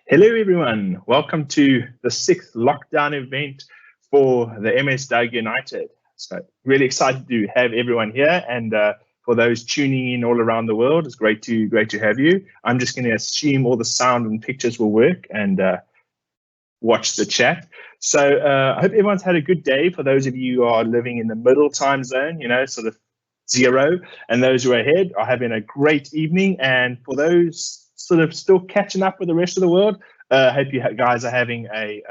Hello, everyone. Welcome to the 6th lockdown event for the MS Doug United. So really excited to have everyone here, and for those tuning in all around the world, it's great to have you. I'm just going to assume all the sound and pictures will work and watch the chat. So I hope everyone's had a good day. For those of you who are living in the middle time zone, sort of 0, and those who are ahead are having a great evening. And for those sort of still catching up with the rest of the world, I hope you guys are having a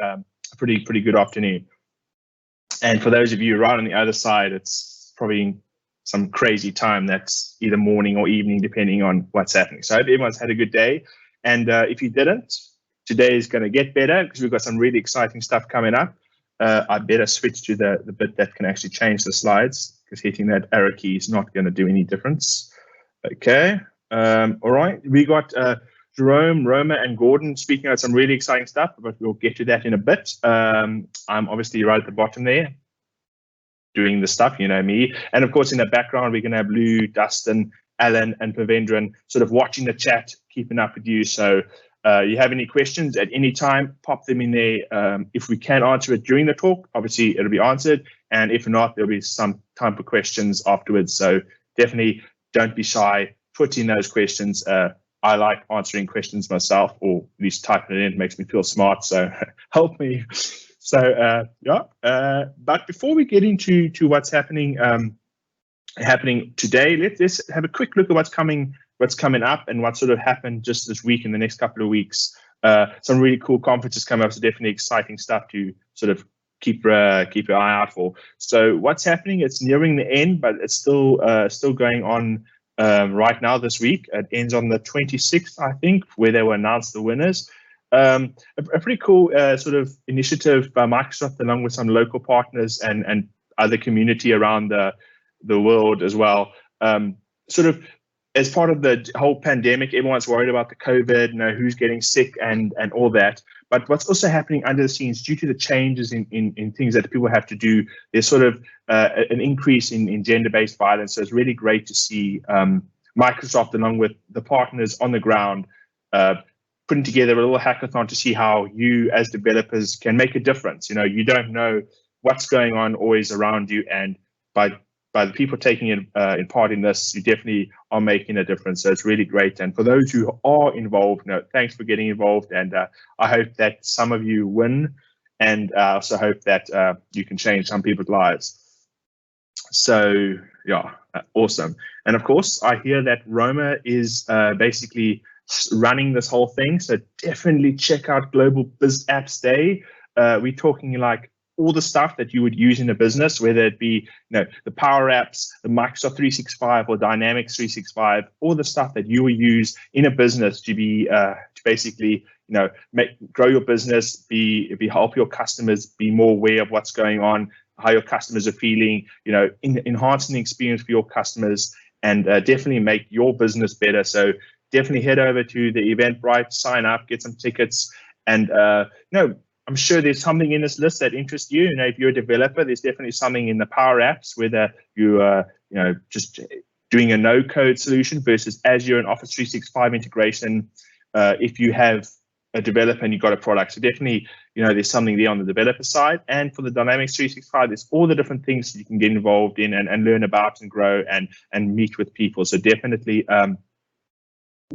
pretty good afternoon. And for those of you right on the other side, it's probably some crazy time that's either morning or evening, depending on what's happening. So I hope everyone's had a good day. And if you didn't, today is going to get better because we've got some really exciting stuff coming up. I better switch to the bit that can actually change the slides, because hitting that arrow key is not going to do any difference. Okay. All right. We got Jerome, Roma, and Gordon speaking about some really exciting stuff, but we'll get to that in a bit. I'm obviously right at the bottom there doing the stuff, you know me. And of course, in the background, we're going to have Lou, Dustin, Alan, and Pavendran sort of watching the chat, keeping up with you. So you have any questions at any time, pop them in there. If we can answer it during the talk, obviously it'll be answered. And if not, there'll be some time for questions afterwards. So definitely don't be shy. Put in those questions. I like answering questions myself, or at least typing it in. It makes me feel smart. So help me. So but before we get into what's happening today, let's have a quick look at what's coming up and what sort of happened just this week and the next couple of weeks. Some really cool conferences coming up, so definitely exciting stuff to sort of keep your eye out for. So what's happening? It's nearing the end, but it's still going on right now this week. It ends on the 26th, I think, where they will announce the winners. A pretty cool sort of initiative by Microsoft, along with some local partners and other community around the world as well. Sort of as part of the whole pandemic, everyone's worried about the COVID, who's getting sick and all that. But what's also happening under the scenes, due to the changes in things that people have to do, there's sort of an increase in gender-based violence. So it's really great to see Microsoft, along with the partners on the ground, putting together a little hackathon to see how you as developers can make a difference. You don't know what's going on always around you, and by the people taking part in this, you definitely are making a difference. So it's really great. And for those who are involved, thanks for getting involved. And I hope that some of you win, and I also hope that you can change some people's lives. So yeah, awesome. And of course, I hear that Roma is basically running this whole thing. So definitely check out Global Biz Apps Day. We're talking like all the stuff that you would use in a business, whether it be the Power Apps, the Microsoft 365 or Dynamics 365, all the stuff that you will use in a business to be to basically grow your business, help your customers be more aware of what's going on, how your customers are feeling, enhancing the experience for your customers, and definitely make your business better. So definitely head over to the Eventbrite, sign up, get some tickets, and I'm sure there's something in this list that interests you. If you're a developer, there's definitely something in the Power Apps, whether you are, just doing a no-code solution versus Azure and Office 365 integration. If you have a developer and you've got a product, so definitely, there's something there on the developer side. And for the Dynamics 365, there's all the different things that you can get involved in and learn about and grow and meet with people. So definitely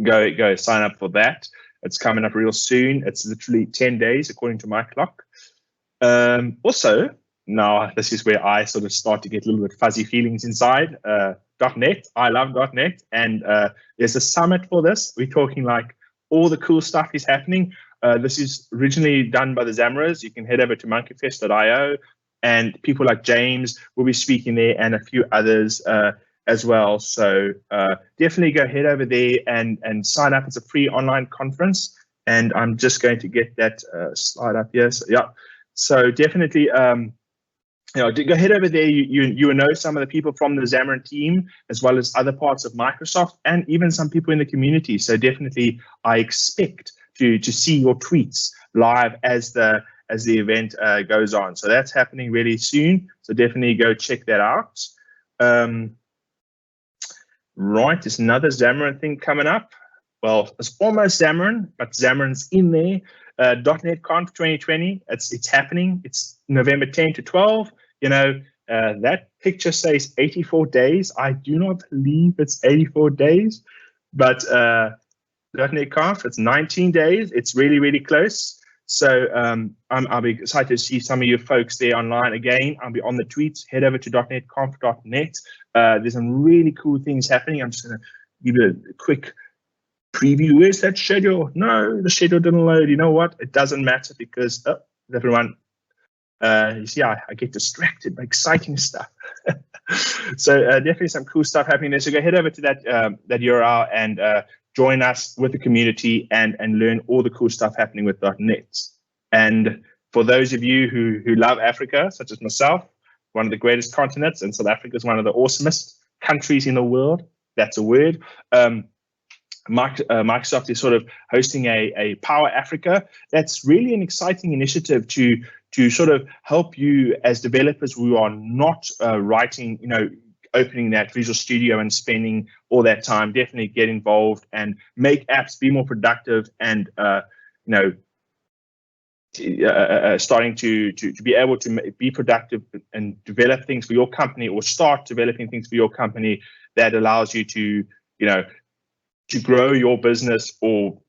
go sign up for that. It's coming up real soon. It's literally 10 days, according to my clock. Also, now this is where I sort of start to get a little bit fuzzy feelings inside. .NET, I love .NET. And there's a summit for this. We're talking like all the cool stuff is happening. This is originally done by the Xamarin. You can head over to monkeyfest.io. And people like James will be speaking there, and a few others as well. So definitely go head over there and sign up. It's a free online conference, and I'm just going to get that slide up here. So yeah, so definitely go head over there. You will know some of the people from the Xamarin team, as well as other parts of Microsoft, and even some people in the community. So definitely I expect to see your tweets live as the event goes on. So that's happening really soon. So definitely go check that out. Right, there's another Xamarin thing coming up. well, it's almost Xamarin, but Xamarin's in there. .NET Conf 2020, it's happening. It's November 10 to 12. That picture says 84 days. I do not believe it's 84 days, but .NET Conf, it's 19 days. It's really, really close. So I'll be excited to see some of you folks there online again. I'll be on the tweets. Head over to .NETconf.net. There's some really cool things happening. I'm just going to give you a quick preview. Where's that schedule? No, the schedule didn't load. You know what? It doesn't matter because everyone, you see, I get distracted by exciting stuff. So definitely some cool stuff happening there. So go head over to that URL and join us with the community and learn all the cool stuff happening with .NET. And for those of you who love Africa, such as myself, one of the greatest continents, and South Africa is one of the awesomest countries in the world. That's a word. Microsoft is sort of hosting a Power Africa. That's really an exciting initiative to sort of help you as developers who are not writing, opening that Visual Studio and spending all that time. Definitely get involved and make apps be more productive and starting to be able to be productive and develop things for your company, or start developing things for your company that allows you to grow your business or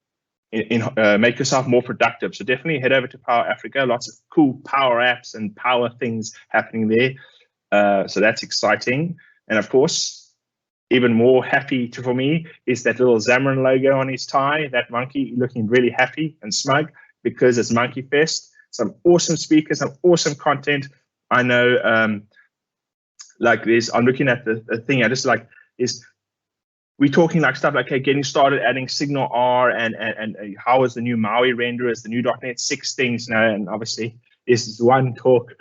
make yourself more productive. So definitely head over to Power Africa. Lots of cool Power apps and Power things happening there. So that's exciting. And of course, even more happy for me is that little Xamarin logo on his tie, that monkey looking really happy and smug because it's Monkey Fest. Some awesome speakers, some awesome content. I know, I'm looking at the thing, I just we're talking like stuff like getting started adding Signal R and how is the new Maui renderers, the new .NET 6 things, and obviously this is one talk,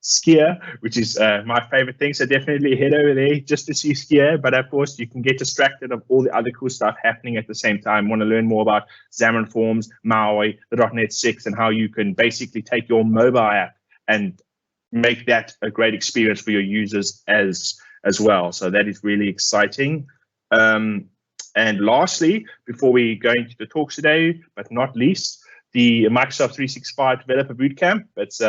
Skier, which is my favorite thing. So definitely head over there just to see Skier. But of course, you can get distracted of all the other cool stuff happening at the same time. Want to learn more about Xamarin Forms, Maui, the .NET 6, and how you can basically take your mobile app and make that a great experience for your users as well. So that is really exciting. And lastly, before we go into the talks today, but not least, the Microsoft 365 Developer Bootcamp. It's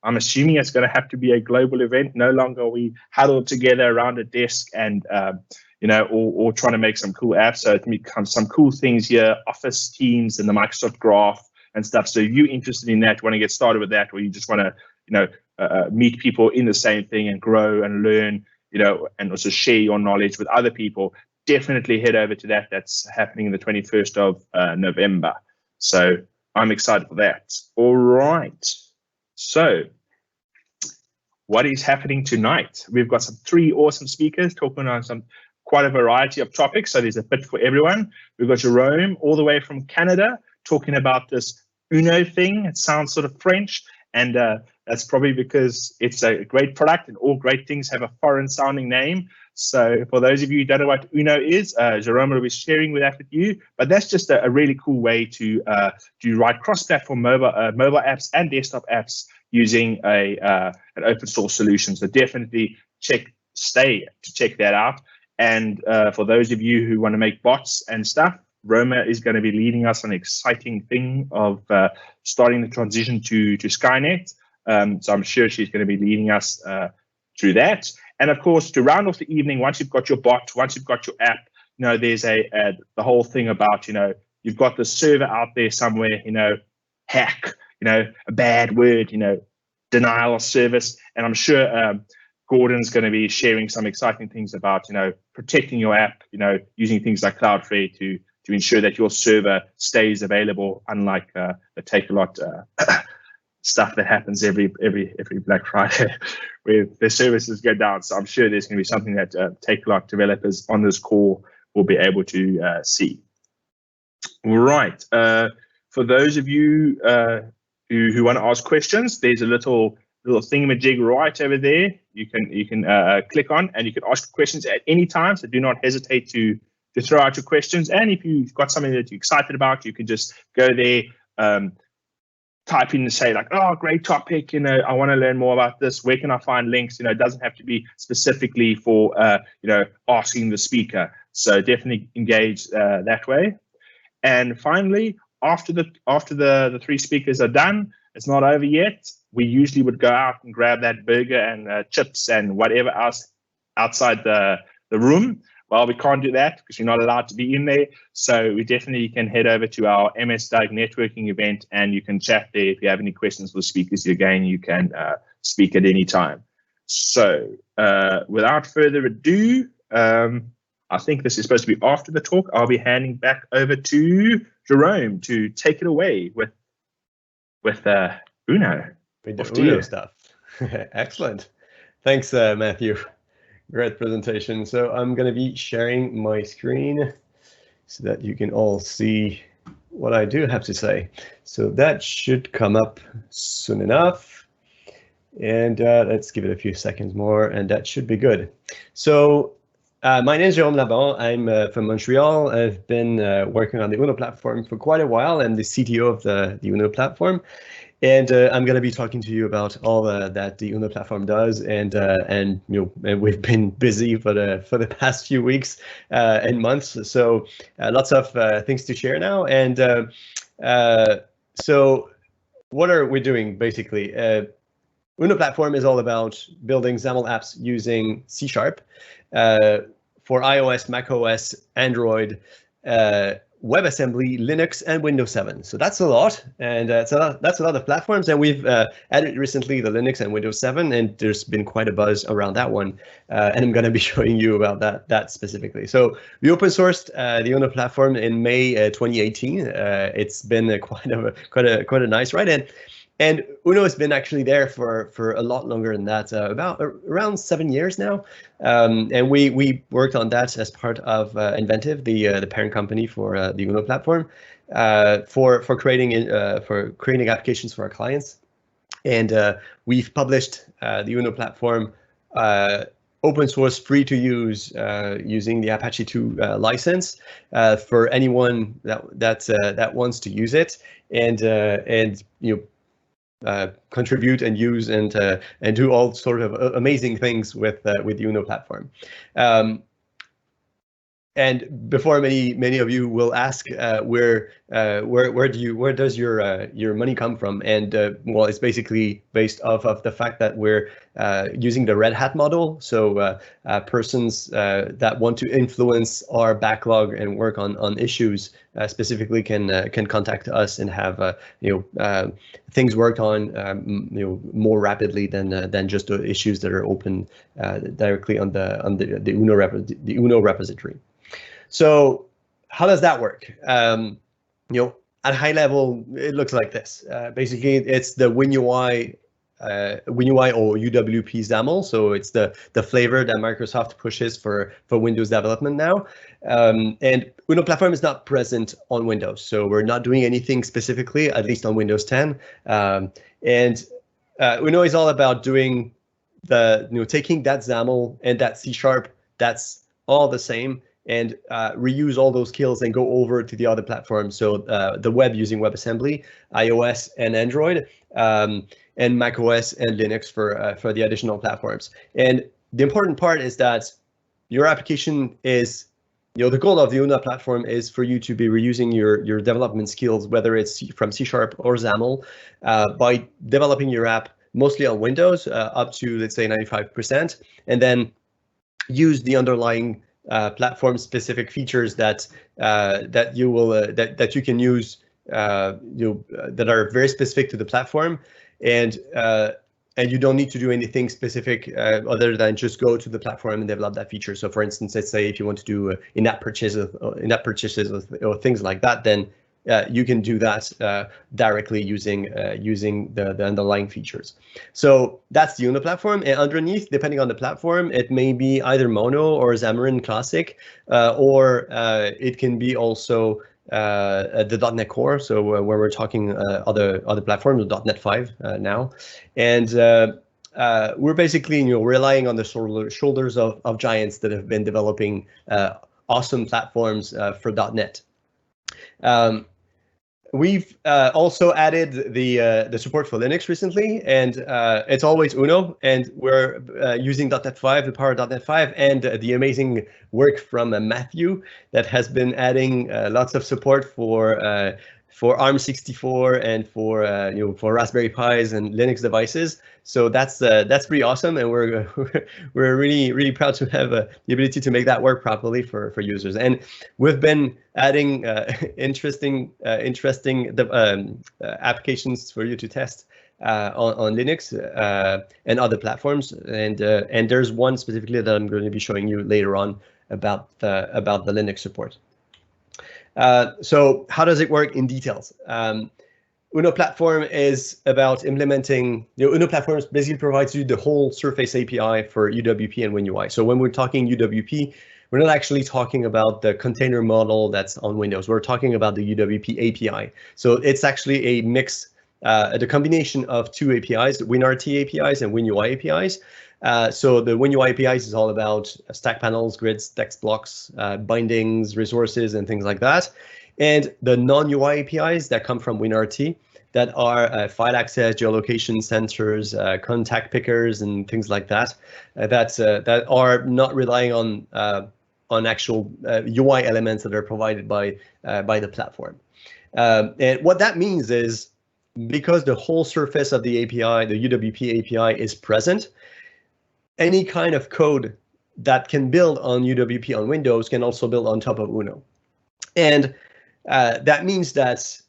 I'm assuming it's going to have to be a global event. No longer are we huddled together around a desk and or trying to make some cool apps. So it becomes some cool things here, Office, Teams, and the Microsoft Graph and stuff. So if you're interested in that, want to get started with that, or you just want to meet people in the same thing and grow and learn, and also share your knowledge with other people, definitely head over to that. That's happening the 21st of November. So I'm excited for that. All right. So what is happening tonight? We've got some 3 awesome speakers talking on quite a variety of topics. So there's a bit for everyone. We've got Jerome all the way from Canada talking about this Uno thing. It sounds sort of French. And that's probably because it's a great product and all great things have a foreign sounding name. So for those of you who don't know what Uno is, Jerome will be sharing that with you. But that's just a really cool way to write cross-platform mobile apps and desktop apps using an open source solution. So definitely check that out. And for those of you who want to make bots and stuff, Roma is going to be leading us on an exciting thing of starting the transition to Skynet. So I'm sure she's going to be leading us through that. And of course, to round off the evening, once you've got your bot, once you've got your app, there's the whole thing about, you've got the server out there somewhere, hack, a bad word, denial of service. And I'm sure Gordon's going to be sharing some exciting things about, protecting your app, using things like Cloudflare to ensure that your server stays available, unlike the Take-A-Lot stuff that happens every Black Friday where the services go down. So I'm sure there's going to be something that Take-A-Lot developers on this call will be able to see. All right. For those of you who want to ask questions, there's a little thingamajig right over there. You can click on, and you can ask questions at any time. So do not hesitate to throw out your questions. And if you've got something that you're excited about, you can just go there, type in and say like, oh, great topic, I want to learn more about this. Where can I find links? It doesn't have to be specifically for, asking the speaker. So definitely engage that way. And finally, after the three speakers are done, it's not over yet. We usually would go out and grab that burger and chips and whatever else outside the room. Well, we can't do that because you're not allowed to be in there. So we definitely can head over to our MS Doug networking event, and you can chat there. If you have any questions for the speakers again, you can speak at any time. So without further ado, I think this is supposed to be after the talk. I'll be handing back over to Jerome to take it away with Uno. With the Uno stuff. Excellent. Thanks, Matthew. Great presentation. So I'm going to be sharing my screen so that you can all see what I do have to say. So that should come up soon enough. And let's give it a few seconds more, and that should be good. So my name is Jerome Laban. I'm from Montreal. I've been working on the Uno platform for quite a while. I'm the CTO of the Uno platform. And I'm going to be talking to you about all that the Uno platform does, and we've been busy for the past few weeks and months, so lots of things to share now. And so, what are we doing basically? Uno platform is all about building XAML apps using C# for iOS, macOS, Android, WebAssembly, Linux, and Windows 7. So that's a lot, and that's a lot of platforms. And we've added recently the Linux and Windows 7, and there's been quite a buzz around that one. And I'm going to be showing you about that specifically. So we open sourced the Uno platform in May 2018. It's been quite a nice ride, and Uno has been actually there for a lot longer than that, around 7 years now. And we worked on that as part of Inventive, the parent company for the Uno platform, for creating applications for our clients. And we've published the Uno platform open source, free to use, using the Apache 2 license for anyone that wants to use it, and contribute and use and do all sort of amazing things with the Uno platform. And before many of you will ask, where does your money come from? And well, it's basically based off of the fact that we're using the Red Hat model. So persons that want to influence our backlog and work on issues specifically can contact us and have things worked on more rapidly than just the issues that are open directly on the Uno repository. So how does that work? At high level, it looks like this. Basically, it's the WinUI or UWP XAML. So it's the flavor that Microsoft pushes for Windows development now. And Uno platform is not present on Windows, so we're not doing anything specifically, at least on Windows 10. And Uno is all about doing taking that XAML and that C# that's all the same, and reuse all those skills and go over to the other platforms. So the web using WebAssembly, iOS and Android, and macOS and Linux for the additional platforms. And the important part is that your application is, the goal of the Uno platform is for you to be reusing your development skills, whether it's from C# or XAML, by developing your app mostly on Windows, up to, let's say, 95%, and then use the underlying platform-specific features that you can use, that are very specific to the platform, and you don't need to do anything specific other than just go to the platform and develop that feature. So, for instance, let's say if you want to do in-app purchases or things like that, then you can do that directly using the underlying features. So that's the Uno platform, and underneath, depending on the platform, it may be either Mono or Xamarin Classic, or it can be also the .NET Core. So where we're talking other platforms, .NET 5 now, and we're basically relying on the shoulders of giants that have been developing awesome platforms for .NET. We've also added the support for Linux recently, and it's always Uno, and we're using .NET 5, the power of .NET 5, and the amazing work from Matthew that has been adding lots of support for ARM64 and for Raspberry Pis and Linux devices. So that's pretty awesome, and we're really proud to have the ability to make that work properly for users. And we've been adding interesting applications for you to test on Linux and other platforms. And there's one specifically that I'm going to be showing you later on about the Linux support. So how does it work in details? Uno platform is about implementing. Uno platform basically provides you the whole Surface API for UWP and WinUI. So when we're talking UWP, we're not actually talking about the container model that's on Windows. We're talking about the UWP API. So it's actually a mix, the combination of two APIs, the WinRT APIs and WinUI APIs. So the WinUI APIs is all about stack panels, grids, text blocks, bindings, resources, and things like that. And the non-UI APIs that come from WinRT that are file access, geolocation sensors, contact pickers, and things like that, that are not relying on actual UI elements that are provided by the platform. And what that means is, because the whole surface of the API, the UWP API, is present, any kind of code that can build on UWP on Windows can also build on top of Uno. And that means that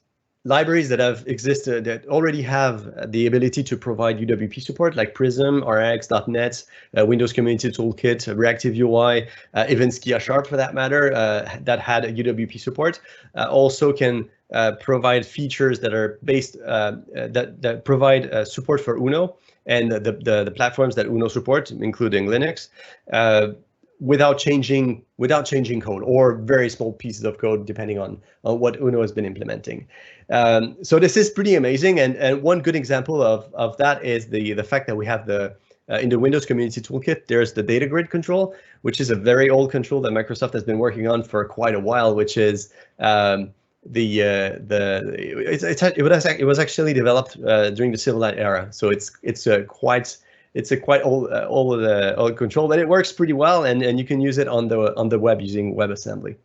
libraries that have existed that already have the ability to provide UWP support, like Prism, RX, .NET, Windows Community Toolkit, Reactive UI, even Skia Sharp for that matter, that had a UWP support, also can provide features that are based that provide support for Uno and the platforms that Uno supports, including Linux, without changing code, or very small pieces of code depending on what Uno has been implementing. So this is pretty amazing, and one good example of that is the fact that we have in the Windows Community Toolkit, there's the data grid control, which is a very old control that Microsoft has been working on for quite a while, which is it was actually developed during the Silverlight era. So it's a quite old control, but it works pretty well, and you can use it on the web using WebAssembly.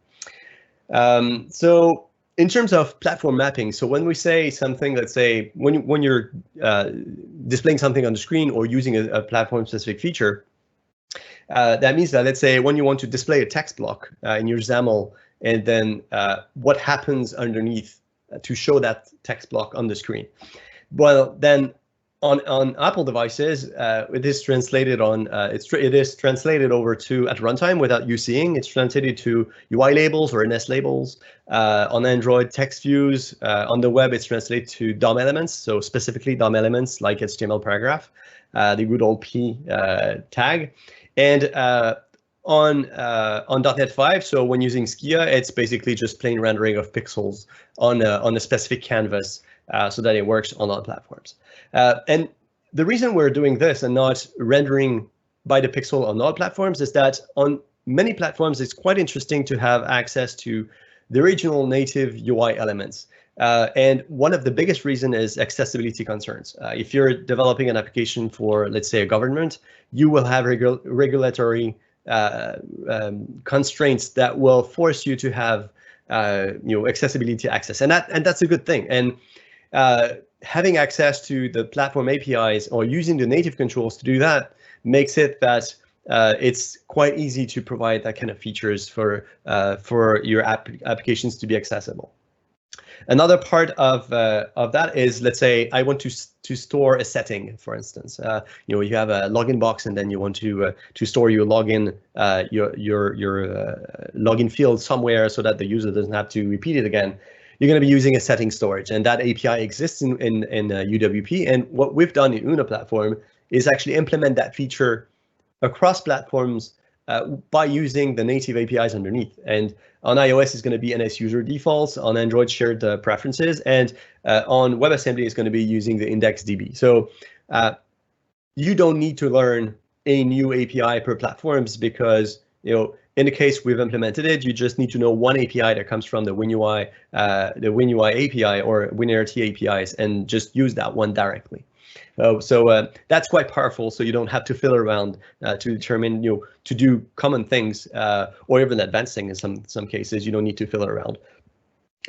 So in terms of platform mapping, so when we say something, let's say when you're displaying something on the screen or using a platform-specific feature, that means that, let's say, when you want to display a text block in your XAML, and then what happens underneath to show that text block on the screen. Well, then on Apple devices, it is translated it is translated over to at runtime without you seeing. It's translated to UI labels or NS labels. On Android, text views. On the web, it's translated to DOM elements, so specifically DOM elements like HTML paragraph, the good old P tag. And on .NET 5, so when using Skia, it's basically just plain rendering of pixels on a specific canvas so that it works on all platforms. And the reason we're doing this and not rendering by the pixel on all platforms is that on many platforms, it's quite interesting to have access to the original native UI elements. And one of the biggest reasons is accessibility concerns. If you're developing an application for, let's say, a government, you will have regulatory constraints that will force you to have accessibility access, and that's a good thing. And having access to the platform APIs or using the native controls to do that makes it that it's quite easy to provide that kind of features for your applications to be accessible. Another part of that is, let's say I want to store a setting, for instance. You have a login box, and then you want to store your login login field somewhere so that the user doesn't have to repeat it again. You're going to be using a setting storage, and that API exists in UWP. And what we've done in Uno platform is actually implement that feature across platforms by using the native APIs underneath. And on iOS, it's going to be NS user defaults. On Android, shared preferences. And on WebAssembly, it's going to be using the IndexedDB. So you don't need to learn a new API per platforms, because in the case we've implemented it, you just need to know one API that comes from the WinUI, API or WinRT APIs, and just use that one directly. So that's quite powerful. So you don't have to fiddle around to determine, to do common things or even advanced things in some cases. You don't need to fiddle around.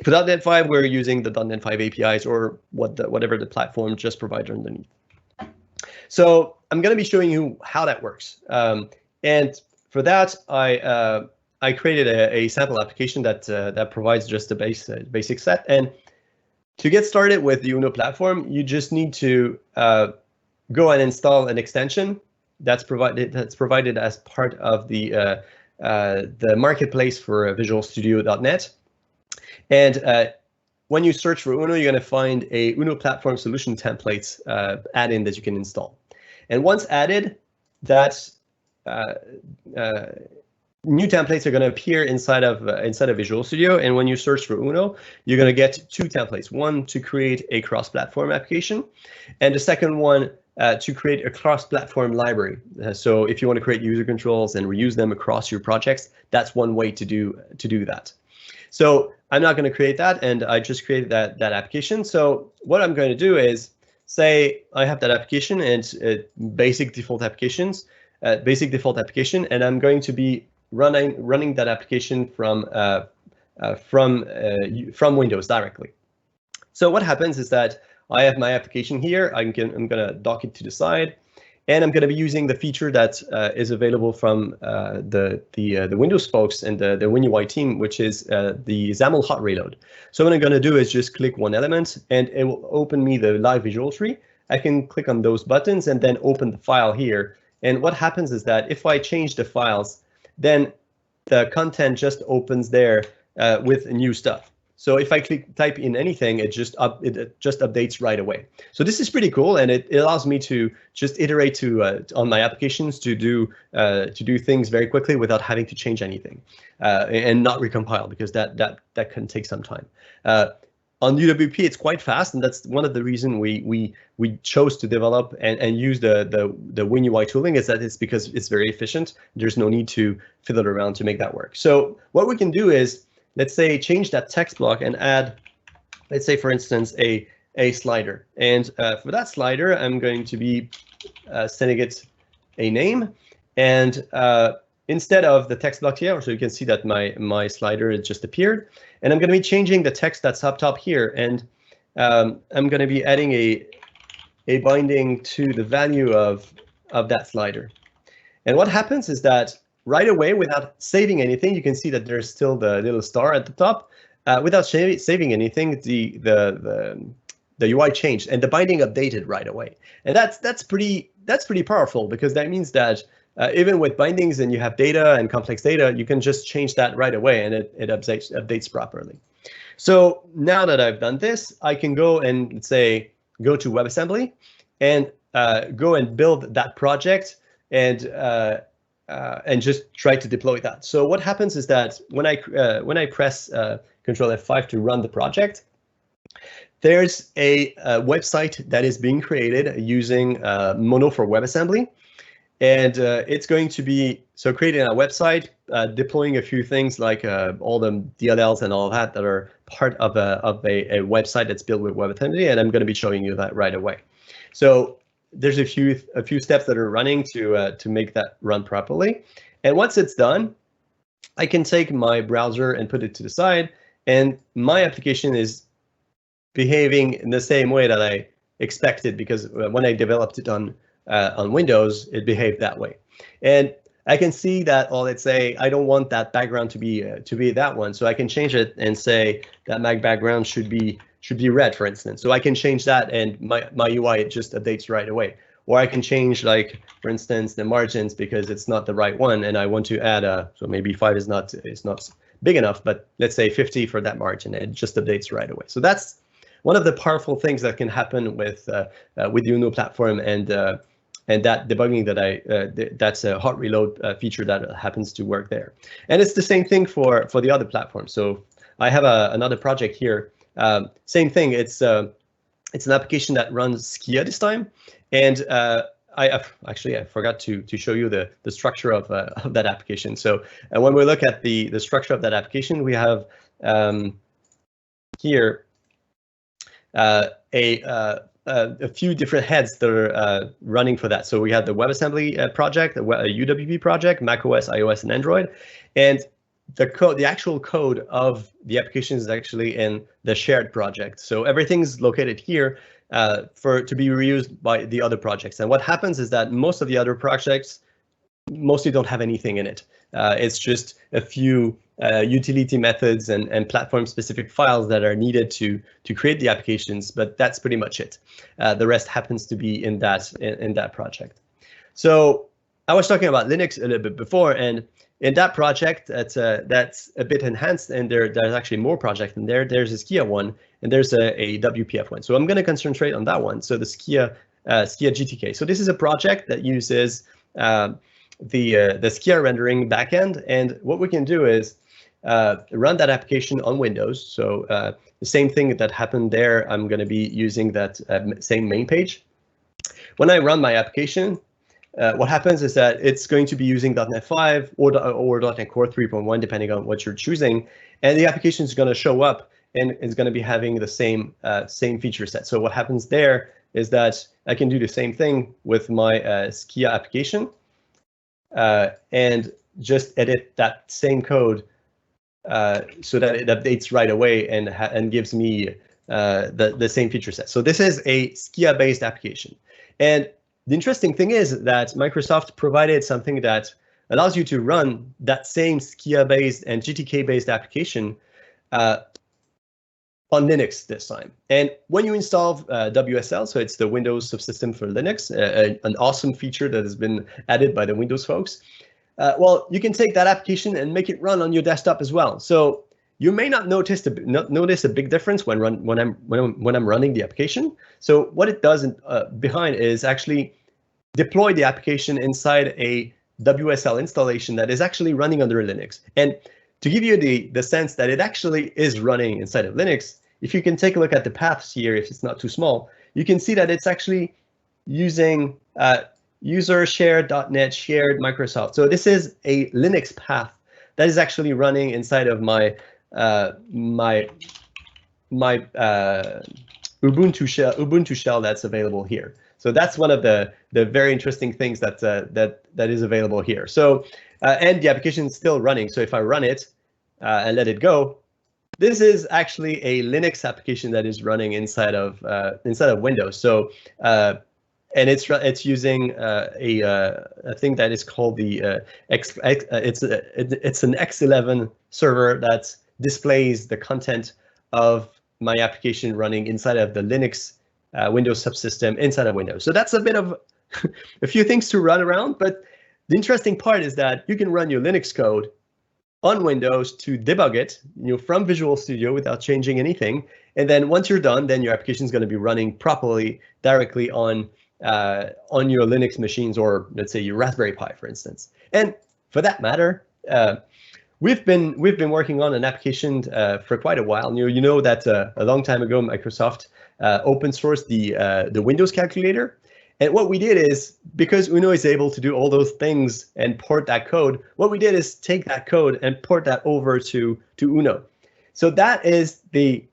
For .NET 5, we're using the .NET 5 APIs or whatever the platform just provides underneath. So I'm going to be showing you how that works. And for that, I created a sample application that provides just a basic set. And to get started with the Uno platform, you just need to go and install an extension that's provided as part of the marketplace for Visual Studio.net. And when you search for Uno, you're going to find a Uno platform solution templates add-in that you can install. And once added, that's new templates are going to appear inside of Visual Studio, and when you search for Uno, you're going to get two templates: one to create a cross-platform application, and the second one to create a cross-platform library. So if you want to create user controls and reuse them across your projects, that's one way to do that. So I'm not going to create that, and I just created that application. So what I'm going to do is say I have that application and it's basic default application, and I'm going to be running that application from Windows directly. So what happens is that I have my application here. I'm going to dock it to the side, and I'm going to be using the feature that is available from the Windows folks and the WinUI team, which is the XAML hot reload. So what I'm going to do is just click one element, and it will open me the live visual tree. I can click on those buttons and then open the file here. And what happens is that if I change the files, then the content just opens there with new stuff. So if I type in anything, it just updates right away. So this is pretty cool, and it allows me to just iterate on my applications to do things very quickly without having to change anything and not recompile, because that can take some time. On UWP, it's quite fast, and that's one of the reasons we chose to develop and use the WinUI tooling, is that it's because it's very efficient. There's no need to fiddle around to make that work. So what we can do is, let's say, change that text block and add, let's say, for instance, a slider. And for that slider, I'm going to be sending it a name. And instead of the text block here, so you can see that my slider has just appeared. And I'm going to be changing the text that's up top here. And I'm going to be adding a binding to the value of that slider. And what happens is that right away, without saving anything, you can see that there's still the little star at the top. Without saving anything, the UI changed and the binding updated right away. And that's pretty powerful, because that means that even with bindings and you have data and complex data, you can just change that right away, and it updates properly. So now that I've done this, I can go and, let's say, go to WebAssembly and go and build that project and just try to deploy that. So what happens is that when I press Control F5 to run the project, there's a website that is being created using Mono for WebAssembly. And it's going to be creating a website, deploying a few things like all the DLLs and all that are part of a website that's built with WebAssembly, and I'm going to be showing you that right away. So there's a few steps that are running to make that run properly. And once it's done, I can take my browser and put it to the side, and my application is behaving in the same way that I expected, because when I developed it on Windows, it behaved that way. And I can see that, well, let's say I don't want that background to be that one, so I can change it and say that my background should be red, for instance. So I can change that, and my UI, it just updates right away. Or I can change, like, for instance, the margins, because it's not the right one, and I want to add so maybe 5 is not big enough, but let's say 50 for that margin, and it just updates right away. So that's one of the powerful things that can happen with the Uno platform, and that debugging that's a hot reload feature that happens to work there. And it's the same thing for the other platforms. So I have another project here. Same thing. It's an application that runs Skia this time, and I forgot to show you the structure of that application. So when we look at the structure of that application, we have here a few different heads that are running for that. So we have the WebAssembly project, a UWP project, macOS, iOS, and Android, and the actual code of the application is actually in the shared project. So everything's located here to be reused by the other projects. And what happens is that most of the other projects mostly don't have anything in it. It's just a few utility methods and platform-specific files that are needed to create the applications, but that's pretty much it. The rest happens to be in that project. So I was talking about Linux a little bit before, and in that project, that's a bit enhanced, and there's actually more projects in there. There's a Skia one, and there's a WPF one. So I'm going to concentrate on that one. So the Skia GTK. So this is a project that uses the Skia rendering backend, and what we can do is run that application on Windows. So the same thing that happened there, I'm going to be using that same main page. When I run my application, what happens is that it's going to be using .NET 5 or .NET Core 3.1, depending on what you're choosing, and the application is going to show up and it's going to be having the same feature set. So what happens there is that I can do the same thing with my Skia application and just edit that same code so that it updates right away and gives me the same feature set. So this is a Skia-based application, and the interesting thing is that Microsoft provided something that allows you to run that same Skia-based and GTK-based application on Linux this time. And when you install WSL, so it's the Windows Subsystem for Linux, an awesome feature that has been added by the Windows folks, well, you can take that application and make it run on your desktop as well. So you may not notice a big difference when I'm running the application. So what it does behind is actually deploy the application inside a WSL installation that is actually running under Linux. And to give you the sense that it actually is running inside of Linux, if you can take a look at the paths here, if it's not too small, you can see that it's actually using user shared.net shared Microsoft. So this is a Linux path that is actually running inside of my Ubuntu shell that's available here. So that's one of the very interesting things that is available here. So and the application is still running. So if I run it and let it go, this is actually a Linux application that is running inside of Windows. So and it's using a thing that is called the it's an X11 server that displays the content of my application running inside of the Linux Windows subsystem inside of Windows. So that's a bit of a few things to run around, but the interesting part is that you can run your Linux code on Windows to debug it, from Visual Studio without changing anything. And then once you're done, then your application is going to be running properly directly on your Linux machines, or let's say your Raspberry Pi, for instance. And for that matter, we've been working on an application for quite a while. You know that a long time ago, Microsoft open sourced the Windows calculator. And what we did is, because Uno is able to do all those things and port that code, what we did is take that code and port that over to Uno. So that is the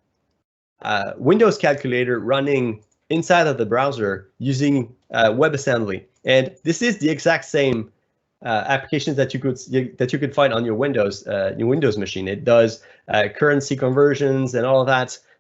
Windows calculator running inside of the browser using WebAssembly. And this is the exact same applications that you could find on your Windows machine. It does currency conversions and all of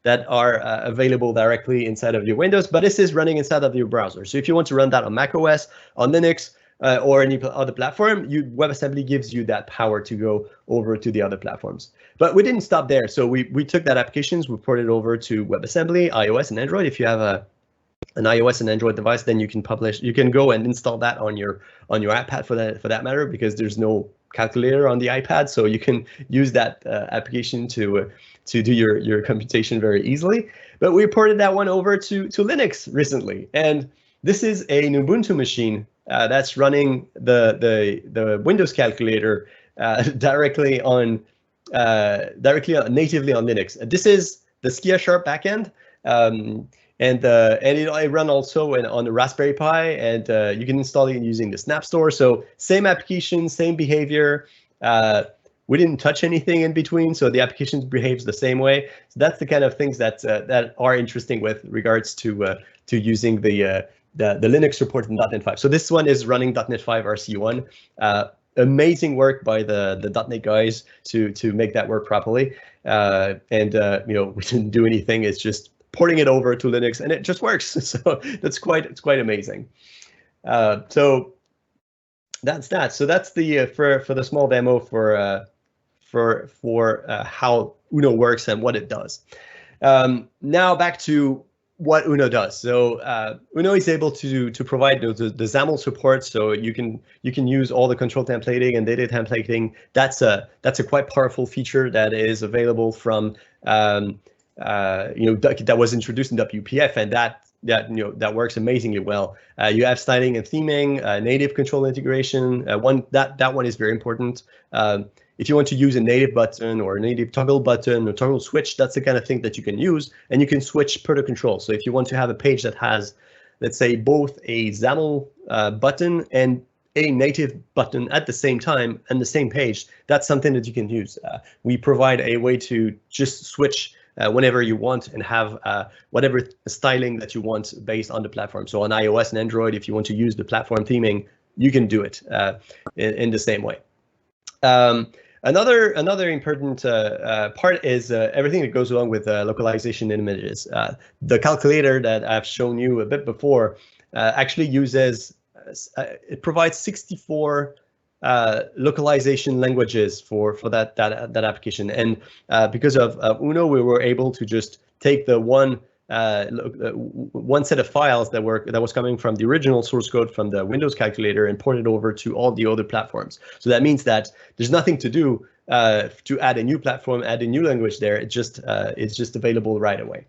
that are available directly inside of your Windows, but this is running inside of your browser. So if you want to run that on macOS, on Linux, or any other platform, WebAssembly gives you that power to go over to the other platforms. But we didn't stop there. So we took that applications, we ported it over to WebAssembly, iOS, and Android. If you have an iOS and Android device, then you can go and install that on your iPad for that matter, because there's no calculator on the iPad, so you can use that application to do your computation very easily. But we ported that one over to Linux recently, and this is an Ubuntu machine that's running the Windows calculator directly natively on Linux. This is the Skia Sharp backend. and I run also on the Raspberry Pi, and you can install it using the Snap Store. So same application, same behavior. We didn't touch anything in between, so the application behaves the same way. So that's the kind of things that that are interesting with regards to using the Linux support in .NET 5. So this one is running .NET 5 RC1. Amazing work by the .NET guys to make that work properly. And you know, we didn't do anything. It's just porting it over to Linux, and it just works. So it's quite amazing. So that's that. So that's the for the small demo for how Uno works and what it does. Now back to what Uno does. So Uno is able to provide the XAML support, so you can use all the control templating and data templating. That's a quite powerful feature that is available from you know, that was introduced in WPF, and that works amazingly well. You have styling and theming, native control integration. That one is very important. If you want to use a native button or a native toggle button or toggle switch, that's the kind of thing that you can use, and you can switch per the control. So if you want to have a page that has, let's say, both a XAML button and a native button at the same time and the same page, that's something that you can use. We provide a way to just switch whenever you want and have whatever styling that you want based on the platform. So on iOS and Android, if you want to use the platform theming, you can do it in the same way. Another important part is everything that goes along with localization in images. The calculator that I've shown you a bit before actually uses, it provides 64 localization languages for that application. And because of Uno, we were able to just take the one set of files that was coming from the original source code from the Windows calculator and port it over to all the other platforms. So that means that there's nothing to do to add a new platform, add a new language there. It's just available right away.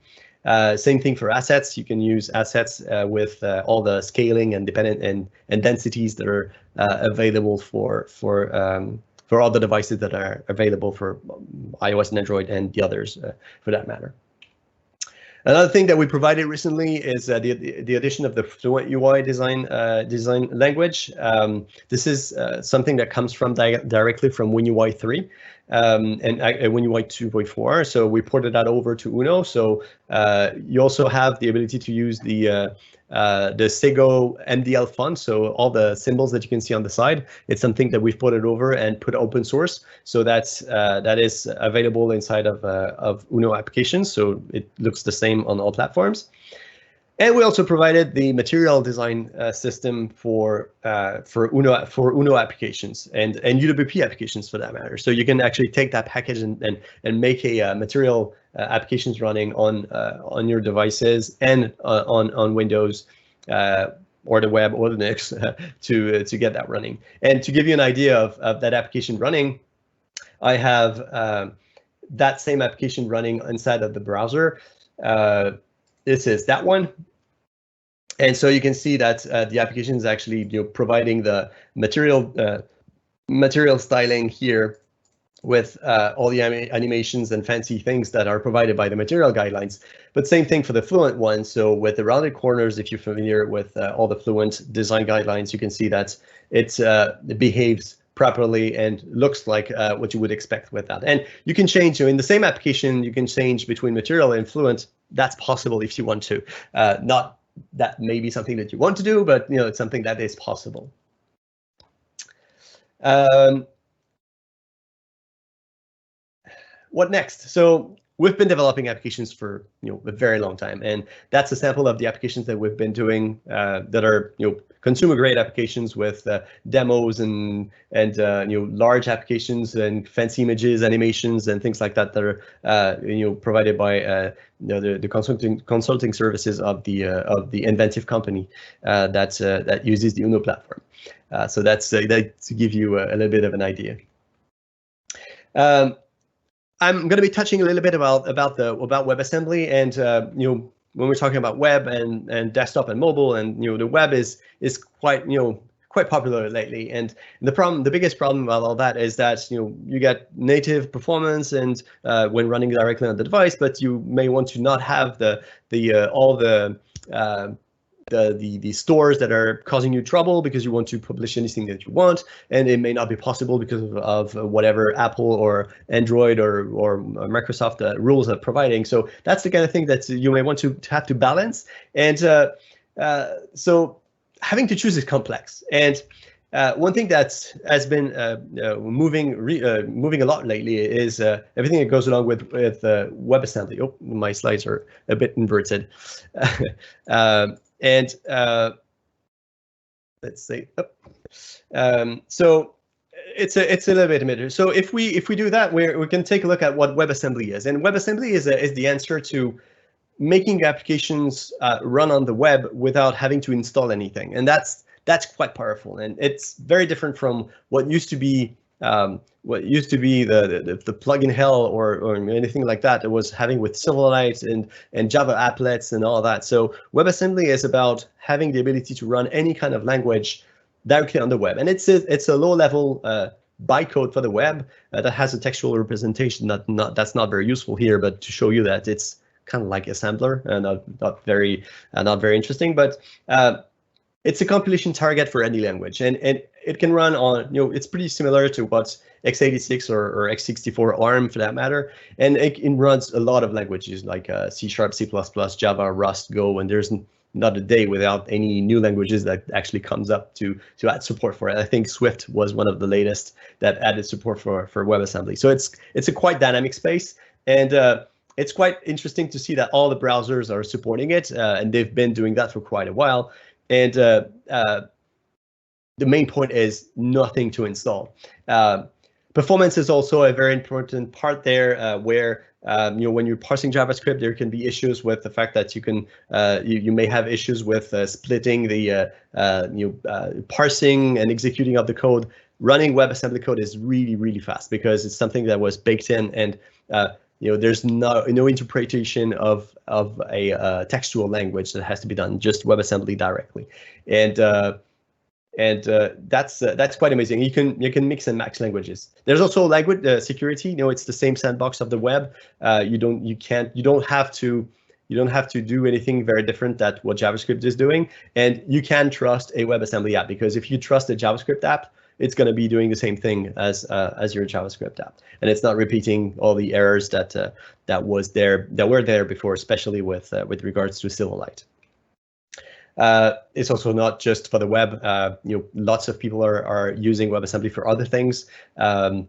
Same thing for assets. You can use assets with all the scaling and dependent and densities that are available for all the devices that are available for iOS and Android and the others for that matter. Another thing that we provided recently is the addition of the Fluent UI design language. This is something that comes from directly from WinUI 3 and WinUI 2.4. So we ported that over to Uno. So you also have the ability to use the Sego MDL font. So all the symbols that you can see on the side, it's something that we've ported over and put open source. So that is available inside of Uno applications. So it looks the same on all platforms. And we also provided the material design system for Uno applications and UWP applications for that matter. So you can actually take that package and make a material applications running on your devices and on Windows or the web or Linux to get that running. And to give you an idea of that application running, I have that same application running inside of the browser. This is that one. And so you can see that the application is actually providing the material styling here with all the animations and fancy things that are provided by the material guidelines. But same thing for the Fluent one. So with the rounded corners, if you're familiar with all the Fluent design guidelines, you can see that it behaves properly and looks like what you would expect with that. And you can change, in the same application, you can change between material and Fluent. That's possible if you want to. Not that may be something that you want to do, but it's something that is possible. What next? So we've been developing applications for a very long time, and that's a sample of the applications that we've been doing that are consumer grade applications with demos and large applications and fancy images, animations, and things like that that are provided by the consulting services of the Inventive company that uses the Uno platform. So that's to give you a little bit of an idea. I'm going to be touching a little bit about WebAssembly, and when we're talking about web and desktop and mobile, and the web is quite quite popular lately. And the biggest problem about all that is that you get native performance and when running directly on the device, but you may want to not have all the stores that are causing you trouble because you want to publish anything that you want, and it may not be possible because of whatever Apple or Android or Microsoft rules are providing. So that's the kind of thing that you may want to have to balance. And so having to choose is complex. And one thing that has been moving a lot lately is everything that goes along with WebAssembly. Oh, my slides are a bit inverted. And let's say, so it's a little bit better. So if we do that, we can take a look at what WebAssembly is. And WebAssembly is the answer to making applications run on the web without having to install anything. And that's quite powerful. And it's very different from what used to be the plugin hell or anything like that was having with Silverlight and Java applets and all that. So WebAssembly is about having the ability to run any kind of language directly on the web. And it's a low-level bytecode for the web that has a textual representation that's not very useful here, but to show you that it's kind of like assembler and not very interesting, but it's a compilation target for any language, and it can run on, it's pretty similar to what x86 or x64 ARM for that matter, and it runs a lot of languages like C#, C++, Java, Rust, Go, and there's not a day without any new languages that actually comes up to add support for it. I think Swift was one of the latest that added support for WebAssembly. So it's a quite dynamic space, and it's quite interesting to see that all the browsers are supporting it, and they've been doing that for quite a while. And the main point is nothing to install. Performance is also a very important part there, where when you're parsing JavaScript, there can be issues with the fact that you may have issues with splitting the parsing and executing of the code. Running WebAssembly code is really, really fast because it's something that was baked in, and there's no interpretation of a textual language that has to be done, just WebAssembly directly, and that's quite amazing. You can mix and match languages. There's also language security. It's the same sandbox of the web. You don't have to do anything very different than what JavaScript is doing, and you can trust a WebAssembly app, because if you trust a JavaScript app, it's going to be doing the same thing as your JavaScript app, and it's not repeating all the errors that were there before, especially with regards to Silverlight. It's also not just for the web. Lots of people are using WebAssembly for other things, and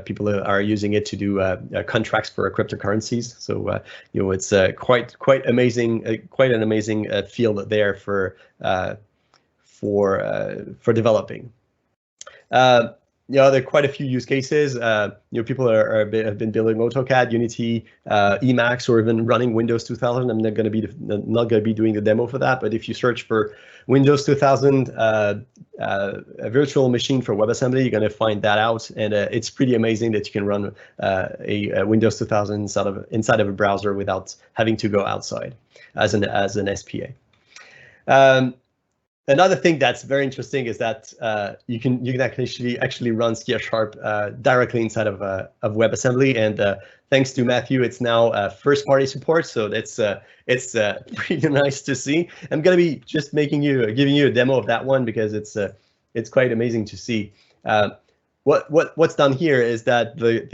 people are using it to do contracts for cryptocurrencies. So it's quite amazing, quite an amazing field there for developing. There are quite a few use cases. People have been building AutoCAD, Unity, Emacs, or even running Windows 2000. I'm not going to be doing the demo for that, but if you search for Windows 2000 a virtual machine for WebAssembly, you're going to find that out, and it's pretty amazing that you can run a Windows 2000 inside of a browser without having to go outside as an SPA. Another thing that's very interesting is that you can actually run C# directly inside of WebAssembly, and thanks to Matthew, it's now first-party support. So it's pretty nice to see. I'm gonna be just giving you a demo of that one because it's quite amazing to see. What's done here is that the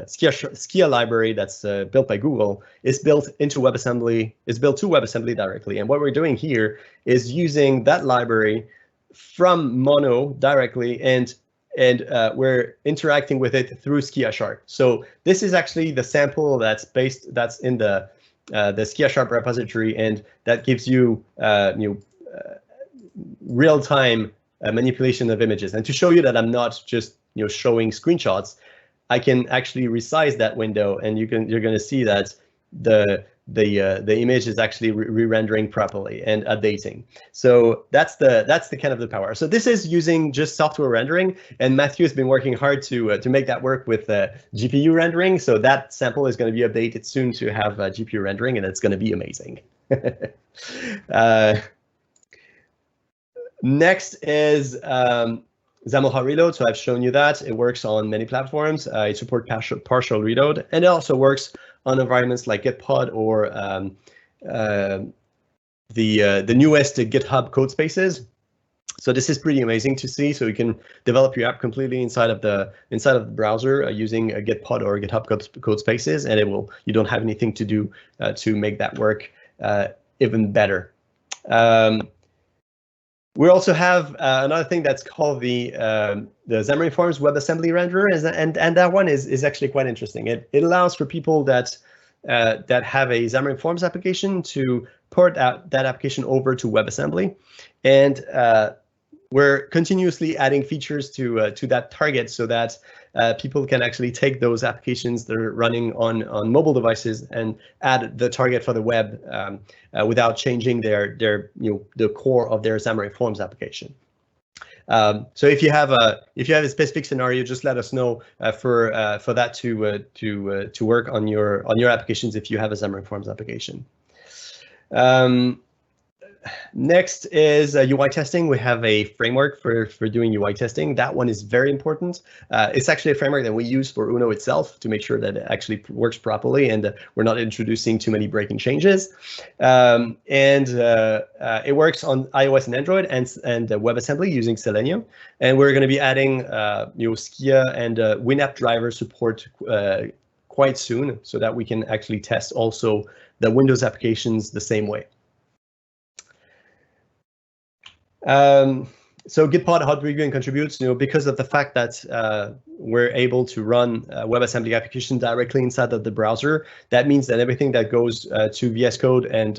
Skia library that's built by Google is built to WebAssembly directly. And what we're doing here is using that library from Mono directly, and we're interacting with it through Skia#. So this is actually the sample that's in the Skia# repository, and that gives you real-time manipulation of images. And to show you that I'm not just showing screenshots, I can actually resize that window, and you're going to see that the image is actually re-rendering properly and updating. So that's the kind of the power. So this is using just software rendering, and Matthew has been working hard to make that work with GPU rendering. So that sample is going to be updated soon to have GPU rendering, and it's going to be amazing. Next is Zamoja Reload. So I've shown you that. It works on many platforms. It supports partial reload, and it also works on environments like Gitpod or the newest GitHub code spaces. So this is pretty amazing to see. So you can develop your app completely inside of the browser using a Gitpod or GitHub code spaces, and you don't have anything to do to make that work even better. We also have another thing that's called the Xamarin Forms WebAssembly renderer, and that one is actually quite interesting. It allows for people that have a Xamarin Forms application to port out that application over to WebAssembly, and we're continuously adding features to that target so that people can actually take those applications that are running on mobile devices and add the target for the web without changing the core of their Xamarin Forms application. So if you have a specific scenario, just let us know for that to work on your applications if you have a Xamarin Forms application. Next is UI testing. We have a framework for doing UI testing. That one is very important. It's actually a framework that we use for Uno itself to make sure that it actually works properly and we're not introducing too many breaking changes. It works on iOS and Android and WebAssembly using Selenium. And we're going to be adding Skia and WinApp driver support quite soon so that we can actually test also the Windows applications the same way. So Gitpod, hot review, and contributes, because of the fact that we're able to run WebAssembly application directly inside of the browser. That means that everything that goes to VS Code and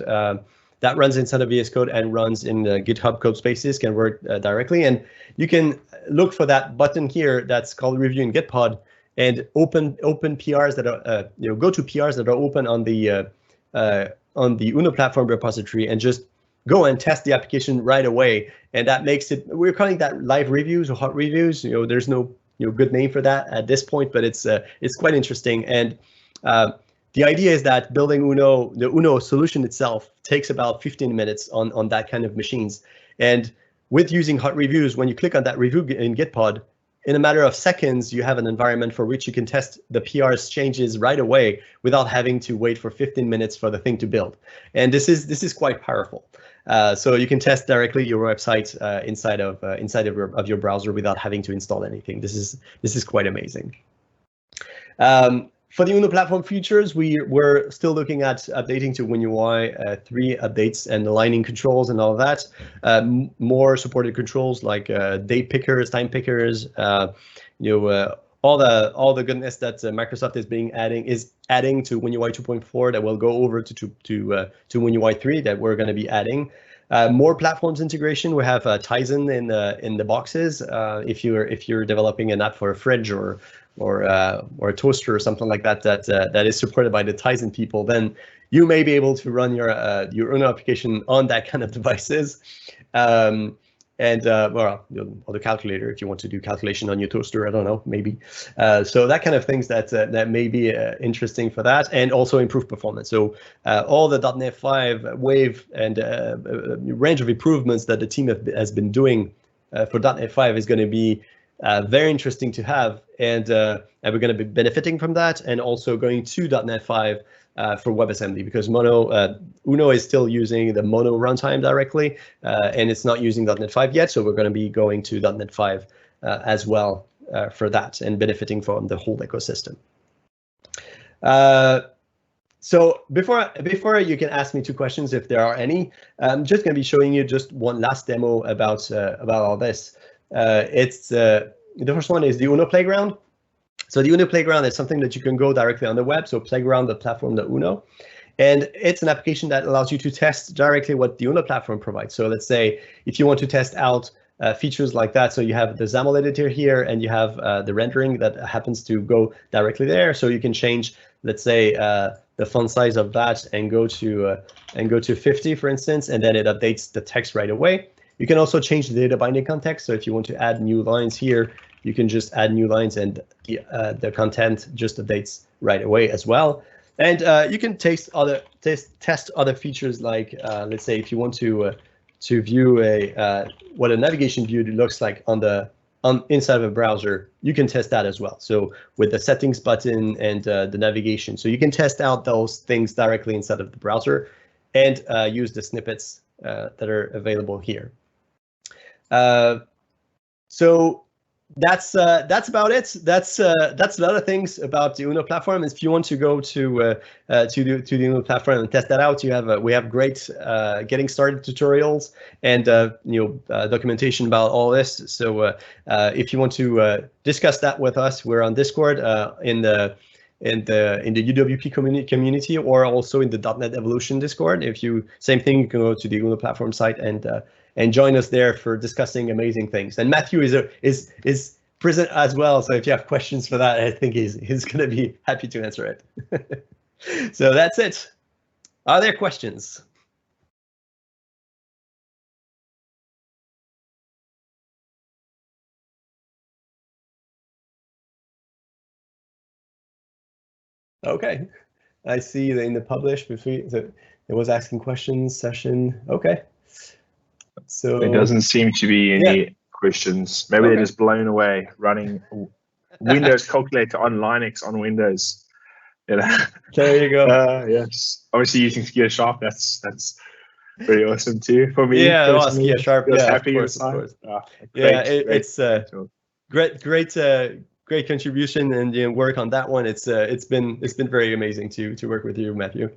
that runs inside of VS Code and runs in the GitHub code spaces can work directly. And you can look for that button here that's called Review in Gitpod and open PRs that are go to PRs that are open on the Uno platform repository and just go and test the application right away. And that makes it, we're calling that live reviews or hot reviews. There's no good name for that at this point, but it's quite interesting. And the idea is that building the Uno solution itself takes about 15 minutes on that kind of machines. And with using hot reviews, when you click on that review in Gitpod, in a matter of seconds, you have an environment for which you can test the PR's changes right away without having to wait for 15 minutes for the thing to build. And this is quite powerful. So you can test directly your website inside of your browser without having to install anything. This is quite amazing. For the Uno platform features, we're still looking at updating to WinUI 3 updates and aligning controls and all of that. More supported controls like date pickers, time pickers, all the goodness that Microsoft is adding to WinUI 2.4 that will go over to WinUI 3 that we're going to be adding. More platforms integration. We have Tizen in the boxes. If you're developing an app for a fridge or a toaster or something like that is supported by the Tizen people, then you may be able to run your Uno application on that kind of devices. Or the calculator if you want to do calculation on your toaster, I don't know, maybe. So that kind of things that may be interesting for that, and also improve performance. So all the .NET 5 wave and range of improvements that the team has been doing for .NET 5 is going to be very interesting to have, and we're going to be benefiting from that, and also going to .NET 5 for WebAssembly, because Uno is still using the Mono runtime directly, and it's not using .NET 5 yet, so we're going to be going to .NET 5 as well for that, and benefiting from the whole ecosystem. So before you can ask me 2 questions if there are any, I'm just going to be showing you just one last demo about all this. The first one is the Uno Playground. So the Uno Playground is something that you can go directly on the web, so playground.platform.uno. And it's an application that allows you to test directly what the Uno platform provides. So let's say if you want to test out features like that, so you have the XAML editor here, and you have the rendering that happens to go directly there. So you can change, let's say, the font size of that and go to 50, for instance, and then it updates the text right away. You can also change the data binding context. So if you want to add new lines here, you can just add new lines, and the content just updates right away as well. And you can test other features, like let's say if you want to to view what a navigation view looks like inside of a browser, you can test that as well. So with the settings button and the navigation, so you can test out those things directly inside of the browser and use the snippets that are available here. So that's about it. That's a lot of things about the Uno platform. If you want to go to the Uno platform and test that out, we have great getting started tutorials and documentation about all this. So if you want to discuss that with us, we're on Discord in the UWP community, or also in the .NET Evolution Discord. Same thing, you can go to the Uno platform site and join us there for discussing amazing things. And Matthew is present as well, so if you have questions for that, I think he's going to be happy to answer it. So that's it. Are there questions? Okay, I see that in the publish it was asking questions session. Okay. So there doesn't seem to be any questions. Maybe they're just blown away running Windows calculator on Linux on Windows. There you go. Yes, obviously using Ski Sharp. That's very awesome too for me. Yeah, Ski Sharp. Yeah, happy of course. Great, it's great contribution and work on that one. It's been very amazing to work with you, Matthew.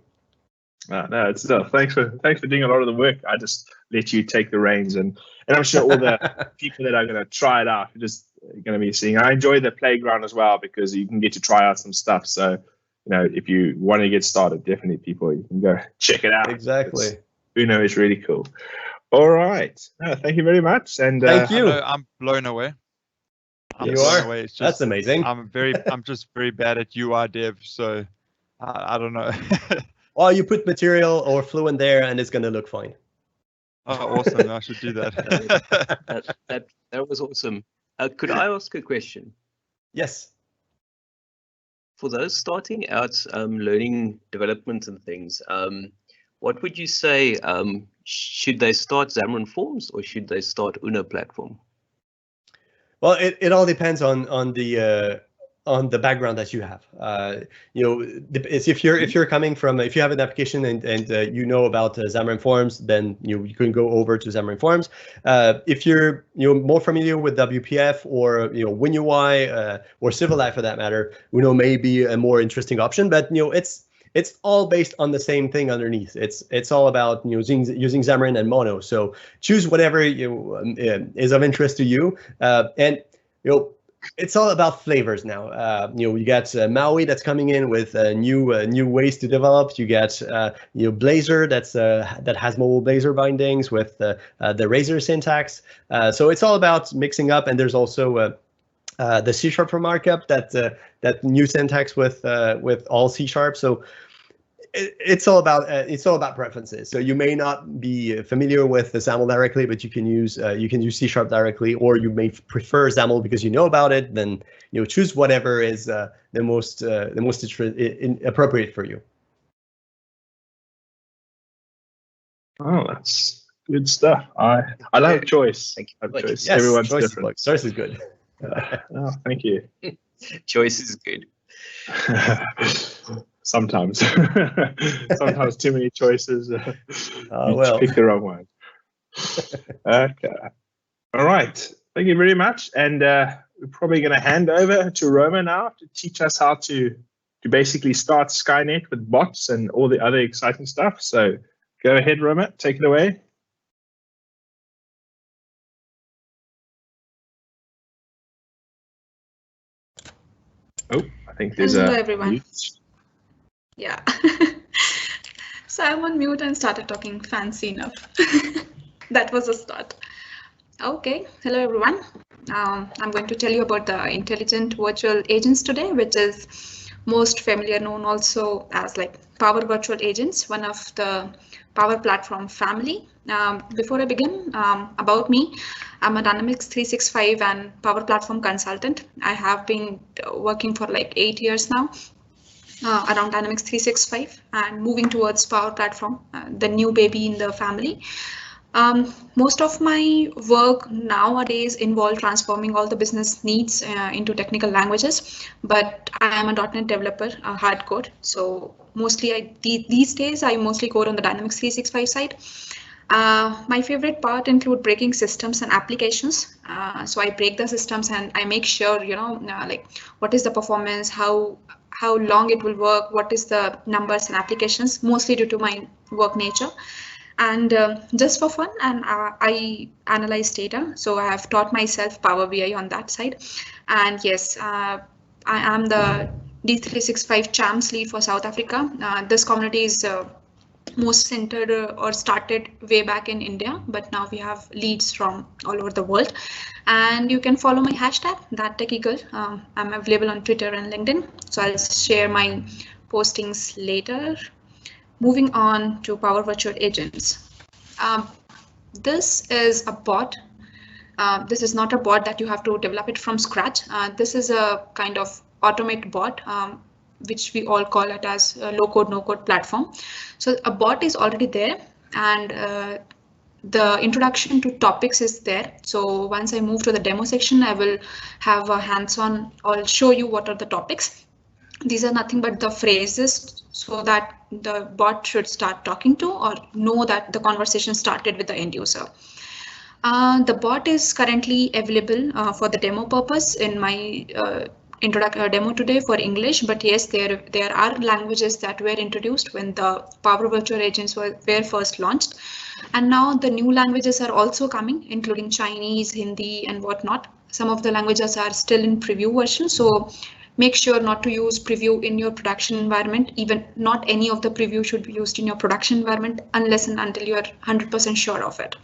No, it's thanks for doing a lot of the work. I just let you take the reins, and I'm sure all the people that are going to try it out are just going to be seeing. I enjoy the playground as well because you can get to try out some stuff. So, if you want to get started, definitely you can go check it out. Exactly. Uno is really cool. All right. Thank you very much. And thank you. I'm blown away. You are? It's just, that's amazing. I'm just very bad at UI dev, so I don't know. Or you put material or Fluent there and it's going to look fine. Oh, awesome. I should do that. That was awesome. Could I ask a question? Yes. For those starting out learning development and things, what would you say, should they start Xamarin Forms or should they start Uno platform? Well, it all depends on the background that you have. If you're coming from, if you have an application and you know about Xamarin Forms, then you can go over to Xamarin Forms. If you're more familiar with WPF or WinUI or Silverlight for that matter, Uno may be a more interesting option. But it's all based on the same thing underneath. It's all about using Xamarin and Mono. So choose whatever is of interest to you, and it's all about flavors now. You got Maui that's coming in with new ways to develop. You got Blazor that has mobile Blazor bindings with the Razor syntax. So it's all about mixing up, and there's also the C# for markup that new syntax with all C#. So it's all about preferences. So you may not be familiar with the XAML directly, but you can use C# directly, or you may prefer XAML because you know about it. Then choose whatever is the most appropriate for you. Oh, that's good stuff. I like choice. Thank you. Choice. Yes, Everyone's different. Choice is good. Thank you. Choice is good. Sometimes too many choices. Well, pick the wrong one. Okay. All right. Thank you very much. And we're probably going to hand over to Roma now to teach us how to basically start Skynet with bots and all the other exciting stuff. So go ahead, Roma. Take it away. Oh, I think there's Hello, everyone. Yeah. So I'm on mute and started talking fancy enough. That was a start. Okay. Hello, everyone. I'm going to tell you about the intelligent virtual agents today, which is most familiar known also as like Power Virtual Agents, one of the Power Platform family. Before I begin, about me, I'm a Dynamics 365 and Power Platform consultant. I have been working for like 8 years now around Dynamics 365 and moving towards Power Platform, the new baby in the family. Most of my work nowadays involve transforming all the business needs into technical languages, but I am a .NET developer, hardcore. So mostly these days I mostly code on the Dynamics 365 side. My favorite part include breaking systems and applications. So I break the systems and I make sure, like what is the performance, how long it will work, what is the numbers and applications, mostly due to my work nature. And just for fun, and I analyze data. So I have taught myself Power BI on that side. And yes, I am the D365 Champs lead for South Africa. This community is most centered or started way back in India, but now we have leads from all over the world. And you can follow my hashtag, ThatTechieGirl. I'm available on Twitter and LinkedIn. So I'll share my postings later. Moving on to Power Virtual Agents. This is a bot. This is not a bot that you have to develop it from scratch. This is a kind of automate bot, which we all call it as a low-code, no-code platform. So a bot is already there, and the introduction to topics is there. So once I move to the demo section, I will have a hands-on. I'll show you what are the topics. These are nothing but the phrases so that the bot should start talking to or know that the conversation started with the end user. The bot is currently available for the demo purpose in my demo today for English, but yes, there are languages that were introduced when the Power Virtual Agents were first launched. And now the new languages are also coming, including Chinese, Hindi, and whatnot. Some of the languages are still in preview version, so make sure not to use preview in your production environment. Even not any of the preview should be used in your production environment unless and until you are 100% sure of it.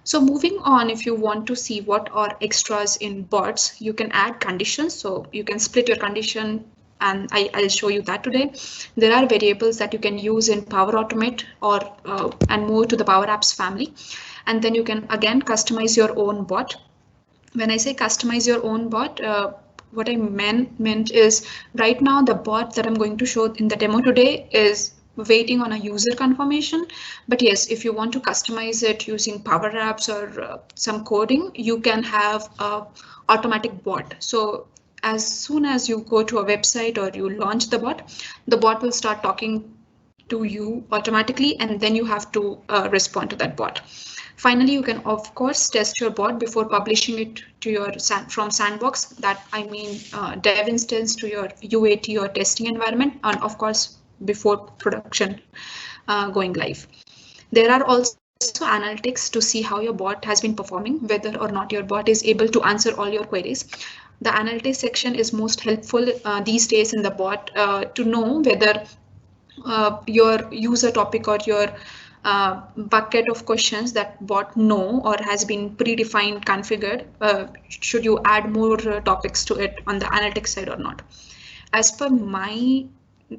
So moving on, if you want to see what are extras in bots, you can add conditions. So you can split your condition, and I'll show you that today. There are variables that you can use in Power Automate or and move to the Power Apps family. And then you can again customize your own bot. When I say customize your own bot, what I meant is right now the bot that I'm going to show in the demo today is waiting on a user confirmation. But yes, if you want to customize it using Power Apps or some coding, you can have a automatic bot. So as soon as you go to a website or you launch the bot will start talking to you automatically, and then you have to respond to that bot. Finally, you can of course test your bot before publishing it to your from sandbox. That I mean dev instance to your UAT or testing environment, and of course before production going live. There are also analytics to see how your bot has been performing, whether or not your bot is able to answer all your queries. The analytics section is most helpful these days in the bot to know whether your user topic or your bucket of questions that bot know or has been predefined configured, should you add more topics to it on the analytics side or not. As per my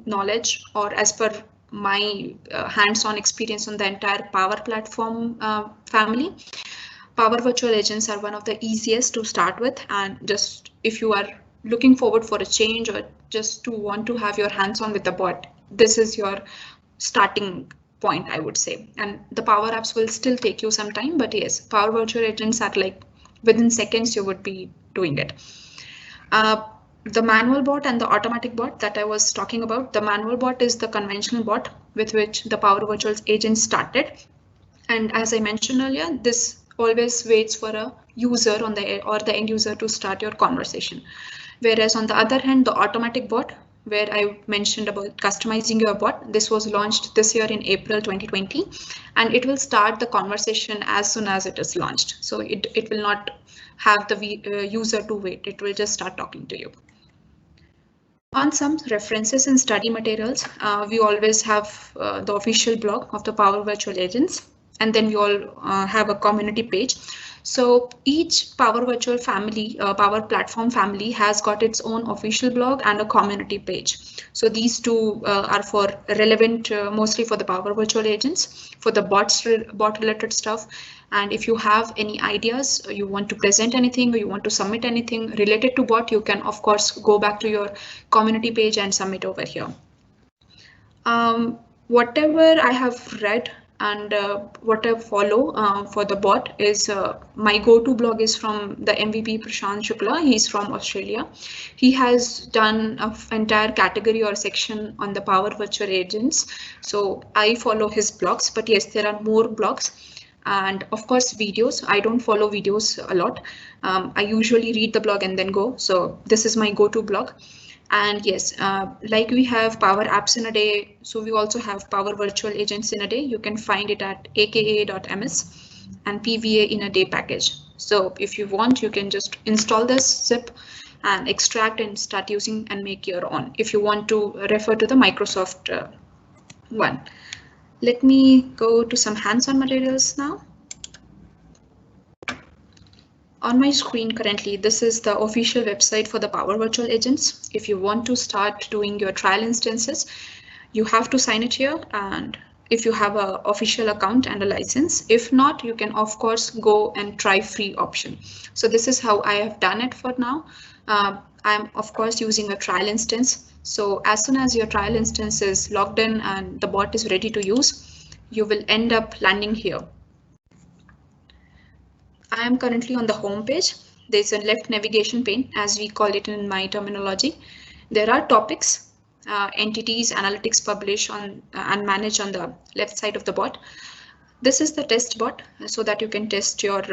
knowledge or as per my hands-on experience on the entire Power Platform family, Power Virtual Agents are one of the easiest to start with. And just if you are looking forward for a change or just to want to have your hands-on with the bot, this is your starting point, I would say. And the Power Apps will still take you some time, but yes, Power Virtual Agents are like within seconds you would be doing it. The manual bot and the automatic bot that I was talking about, the manual bot is the conventional bot with which the Power Virtual Agent started. And as I mentioned earlier, this always waits for a user on the end user to start your conversation. Whereas on the other hand, the automatic bot, where I mentioned about customizing your bot, this was launched this year in April 2020, and it will start the conversation as soon as it is launched. So it will not have the user to wait. It will just start talking to you. On some references and study materials, we always have the official blog of the Power Virtual Agents, and then we all have a community page. So each Power Virtual family, Power Platform family has got its own official blog and a community page. So these two are for relevant mostly for the Power Virtual Agents, for the bot related stuff. And if you have any ideas, you want to present anything, or you want to submit anything related to bot, you can of course go back to your community page and submit over here. Whatever I have read and what I follow for the bot is my go-to blog is from the MVP Prashant Shukla. He's from Australia. He has done an entire category or section on the Power Virtual Agents. So I follow his blogs, but yes, there are more blogs. And of course, videos. I don't follow videos a lot. I usually read the blog and then go. So this is my go-to blog. And yes, like we have Power Apps in a day, so we also have Power Virtual Agents in a day. You can find it at aka.ms and PVA in a day package. So if you want, you can just install this zip and extract and start using and make your own if you want to refer to the Microsoft one. Let me go to some hands-on materials now. On my screen currently, this is the official website for the Power Virtual Agents. If you want to start doing your trial instances, you have to sign it here. And if you have an official account and a license, if not, you can of course go and try free option. So this is how I have done it for now. I'm of course using a trial instance. So as soon as your trial instance is logged in and the bot is ready to use, you will end up landing here. I am currently on the home page. There's a left navigation pane, as we call it in my terminology. There are topics, entities, analytics publish on and manage on the left side of the bot. This is the test bot, so that you can test your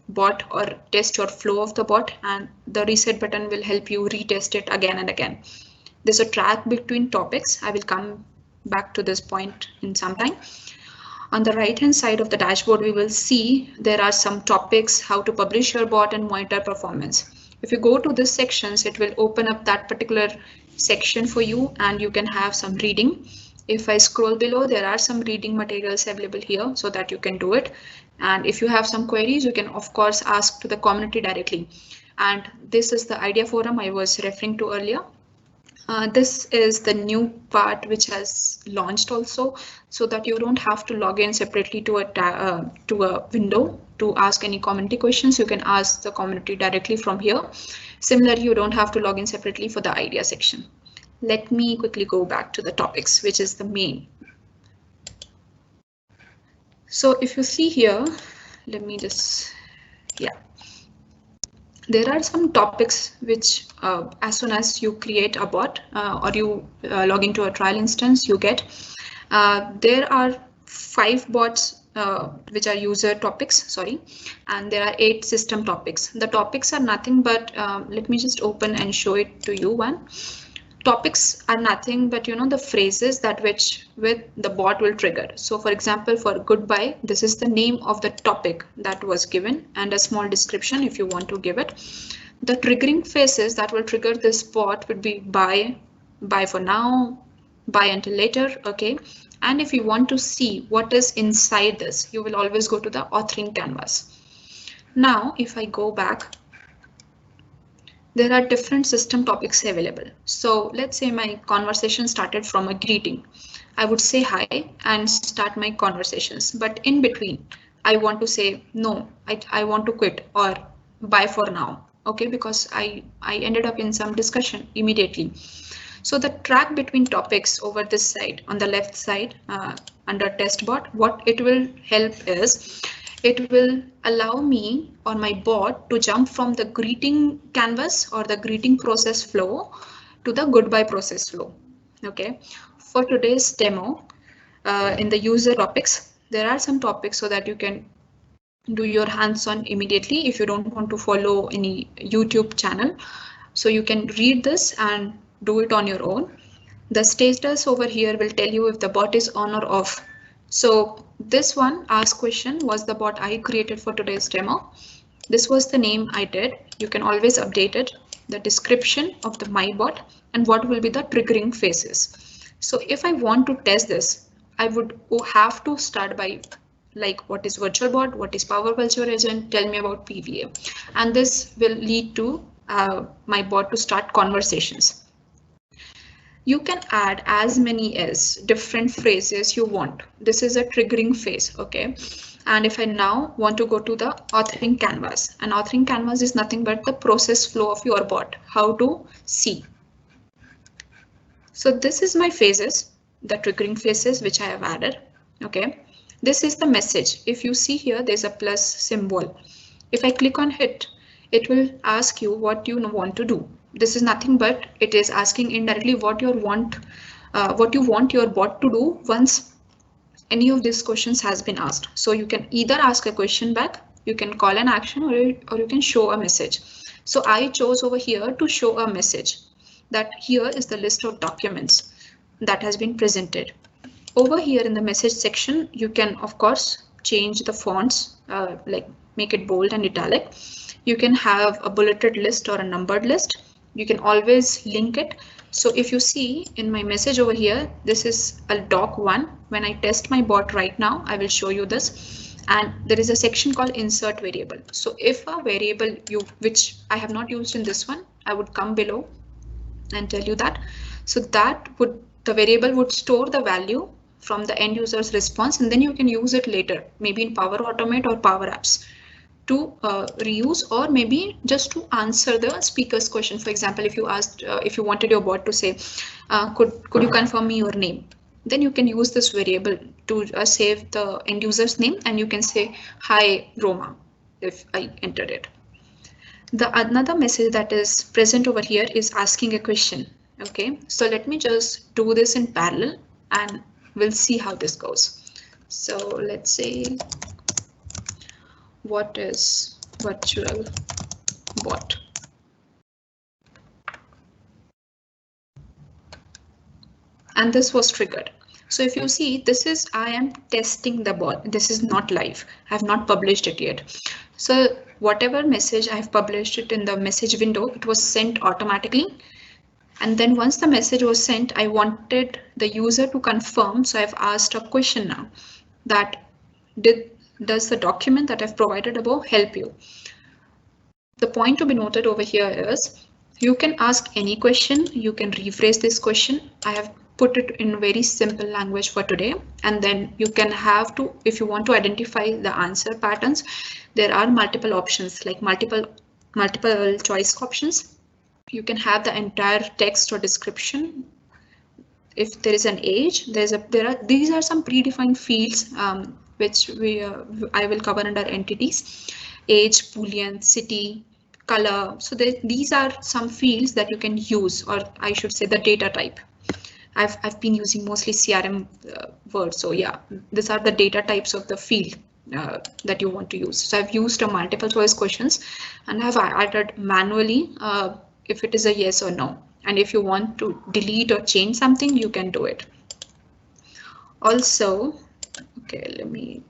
bot or test your flow of the bot, and the reset button will help you retest it again and again. There's a track between topics. I will come back to this point in some time. On the right hand side of the dashboard, we will see there are some topics, how to publish your bot and monitor performance. If you go to this sections, it will open up that particular section for you and you can have some reading. If I scroll below, there are some reading materials available here so that you can do it. And if you have some queries, you can of course ask to the community directly. And this is the idea forum I was referring to earlier. This is the new part which has launched also, so that you don't have to log in separately to a window to ask any community questions. You can ask the community directly from here. Similarly, you don't have to log in separately for the idea section. Let me quickly go back to the topics, which is the main. So if you see here, let me just, yeah. There are some topics which as soon as you create a bot or you log into a trial instance, you get. There are 5 bots which are user topics, sorry, and there are 8 system topics. The topics are nothing but, let me just open and show it to you one. Topics are nothing but, you know, the phrases that which with the bot will trigger. So for example, for goodbye, this is the name of the topic that was given and a small description if you want to give it. The triggering phrases that will trigger this bot would be bye for now, bye until later, okay. And if you want to see what is inside this, you will always go to the authoring canvas. Now, if I go back, there are different system topics available. So let's say my conversation started from a greeting. I would say hi and start my conversations, but in between, I want to say no, I want to quit or bye for now. Okay, because I ended up in some discussion immediately. So the track between topics over this side on the left side under test bot, what it will help is it will allow me or my bot to jump from the greeting canvas or the greeting process flow to the goodbye process flow. Okay, for today's demo in the user topics, there are some topics so that you can do your hands-on immediately if you don't want to follow any YouTube channel. So you can read this and do it on your own. The status over here will tell you if the bot is on or off. So this one, ask question, was the bot I created for today's demo. This was the name I did. You can always update it, the description of the my bot, and what will be the triggering phases. So if I want to test this, I would have to start by like what is virtual bot, what is Power Virtual Agent, tell me about PVA. And this will lead to my bot to start conversations. You can add as many as different phrases you want. This is a triggering phase, okay? And if I now want to go to the authoring canvas, and authoring canvas is nothing but the process flow of your bot, how to see. So this is my phases, the triggering phases which I have added, okay? This is the message. If you see here, there's a plus symbol. If I click on it, it will ask you what you want to do. This is nothing but it is asking indirectly what you want your bot to do once any of these questions has been asked. So you can either ask a question back, you can call an action, or you can show a message. So I chose over here to show a message that here is the list of documents that has been presented. Over here in the message section, you can of course change the fonts, like make it bold and italic. You can have a bulleted list or a numbered list. You can always link it. So if you see in my message over here, this is a doc1. When I test my bot right now, I will show you this. And there is a section called insert variable. So if a variable which I have not used in this one, I would come below and tell you that. So the variable would store the value from the end user's response, and then you can use it later, maybe in Power Automate or Power Apps, to reuse, or maybe just to answer the speaker's question. For example, if you asked, if you wanted your bot to say, could you confirm me your name? Then you can use this variable to save the end user's name, and you can say, hi, Roma, if I entered it. Another message that is present over here is asking a question. Okay, so let me just do this in parallel and we'll see how this goes. So let's say, what is virtual bot? And this was triggered. So if you see, this is, I am testing the bot. This is not live. I have not published it yet. So whatever message I have published it in the message window, it was sent automatically. And then once the message was sent, I wanted the user to confirm. So I've asked a question now that does the document that I've provided above help you? The point to be noted over here is you can ask any question. You can rephrase this question. I have put it in very simple language for today. And then you can have to, if you want to identify the answer patterns, there are multiple options like multiple choice options. You can have the entire text or description. If there is an age, these are some predefined fields which I will cover under entities: age, boolean, city, color. So these are some fields that you can use, or I should say the data type. I've been using mostly CRM words. So yeah, these are the data types of the field that you want to use. So I've used a multiple choice questions and I've added manually if it is a yes or no. And if you want to delete or change something, you can do it. Also, okay,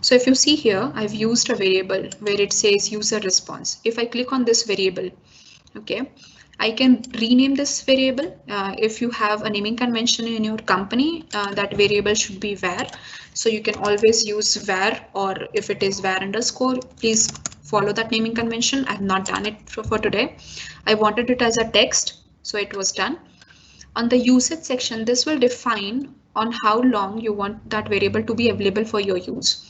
so if you see here, I've used a variable where it says user response. If I click on this variable, okay, I can rename this variable. If you have a naming convention in your company, that variable should be var. So you can always use var, or if it is var underscore, please follow that naming convention. I've not done it for today. I wanted it as a text, so it was done. On the usage section, this will define on how long you want that variable to be available for your use.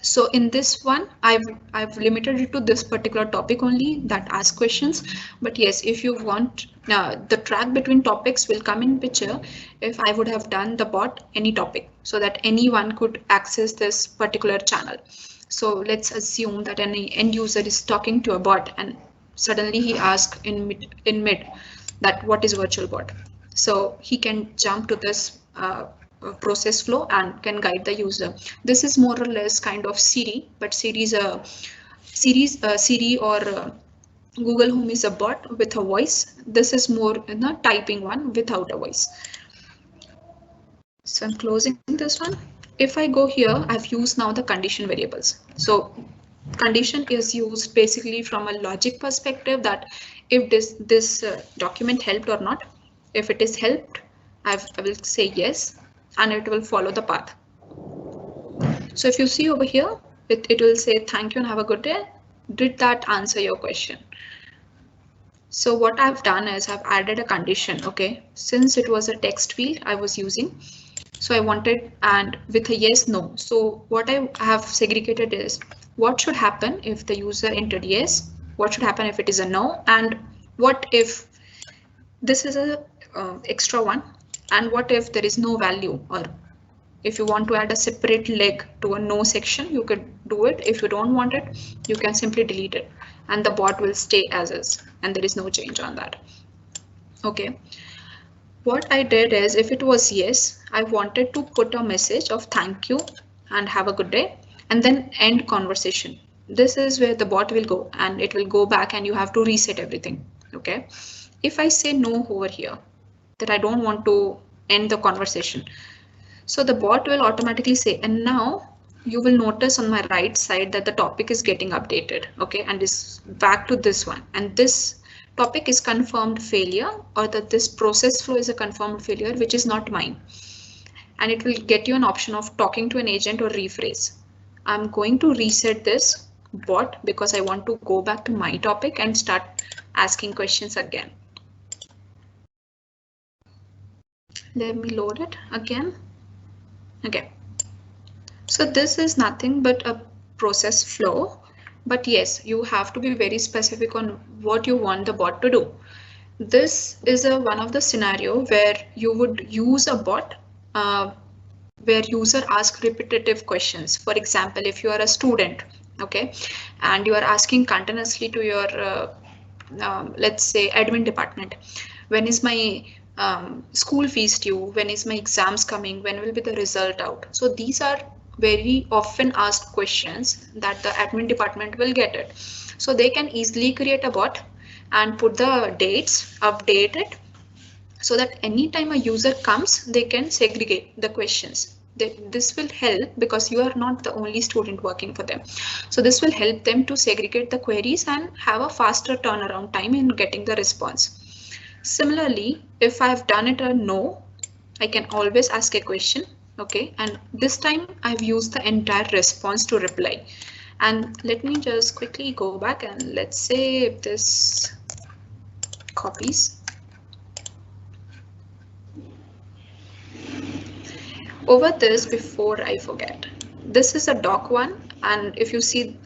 So in this one, I've limited it to this particular topic only, that ask questions. But yes, if you want, the track between topics will come in picture if I would have done the bot any topic, so that anyone could access this particular channel. So let's assume that any end user is talking to a bot and suddenly he asks in mid that what is virtual bot. So he can jump to this process flow and can guide the user. This is more or less kind of Siri, but Siri or Google Home is a bot with a voice. This is more in a typing one without a voice. So I'm closing this one. If I go here, I've used now the condition variables. So condition is used basically from a logic perspective, that if this document helped or not. If it is helped, I will say yes, and it will follow the path. So if you see over here, it will say thank you and have a good day. Did that answer your question? So what I've done is I've added a condition. Okay, since it was a text field I was using, so I wanted, and with a yes, no. So what I have segregated is what should happen if the user entered yes, what should happen if it is a no, and what if this is a extra one. And what if there is no value, or if you want to add a separate leg to a no section, you could do it. If you don't want it, you can simply delete it and the bot will stay as is and there is no change on that. Okay. What I did is, if it was yes, I wanted to put a message of thank you and have a good day and then end conversation. This is where the bot will go and it will go back and you have to reset everything. Okay. If I say no over here, that I don't want to end the conversation, so the bot will automatically say, and now you will notice on my right side that the topic is getting updated, okay, and is back to this one, and this topic is confirmed failure, or that this process flow is a confirmed failure, which is not mine. And it will get you an option of talking to an agent or rephrase. I'm going to reset this bot because I want to go back to my topic and start asking questions again. Let me load it again. Okay, so this is nothing but a process flow, but yes, you have to be very specific on what you want the bot to do. This is one of the scenario where you would use a bot where user asks repetitive questions. For example, if you are a student, okay, and you are asking continuously to your let's say admin department, when is my school fees due, when is my exams coming, when will be the result out. So these are very often asked questions that the admin department will get it. So they can easily create a bot and put the dates, update it, so that anytime a user comes, they can segregate the questions. This will help because you are not the only student working for them. So this will help them to segregate the queries and have a faster turnaround time in getting the response. Similarly, if I've done it a no, I can always ask a question, okay, and this time I've used the entire response to reply. And let me just quickly go back and let's say if this copies. Over this, before I forget, this is a doc one, and if you see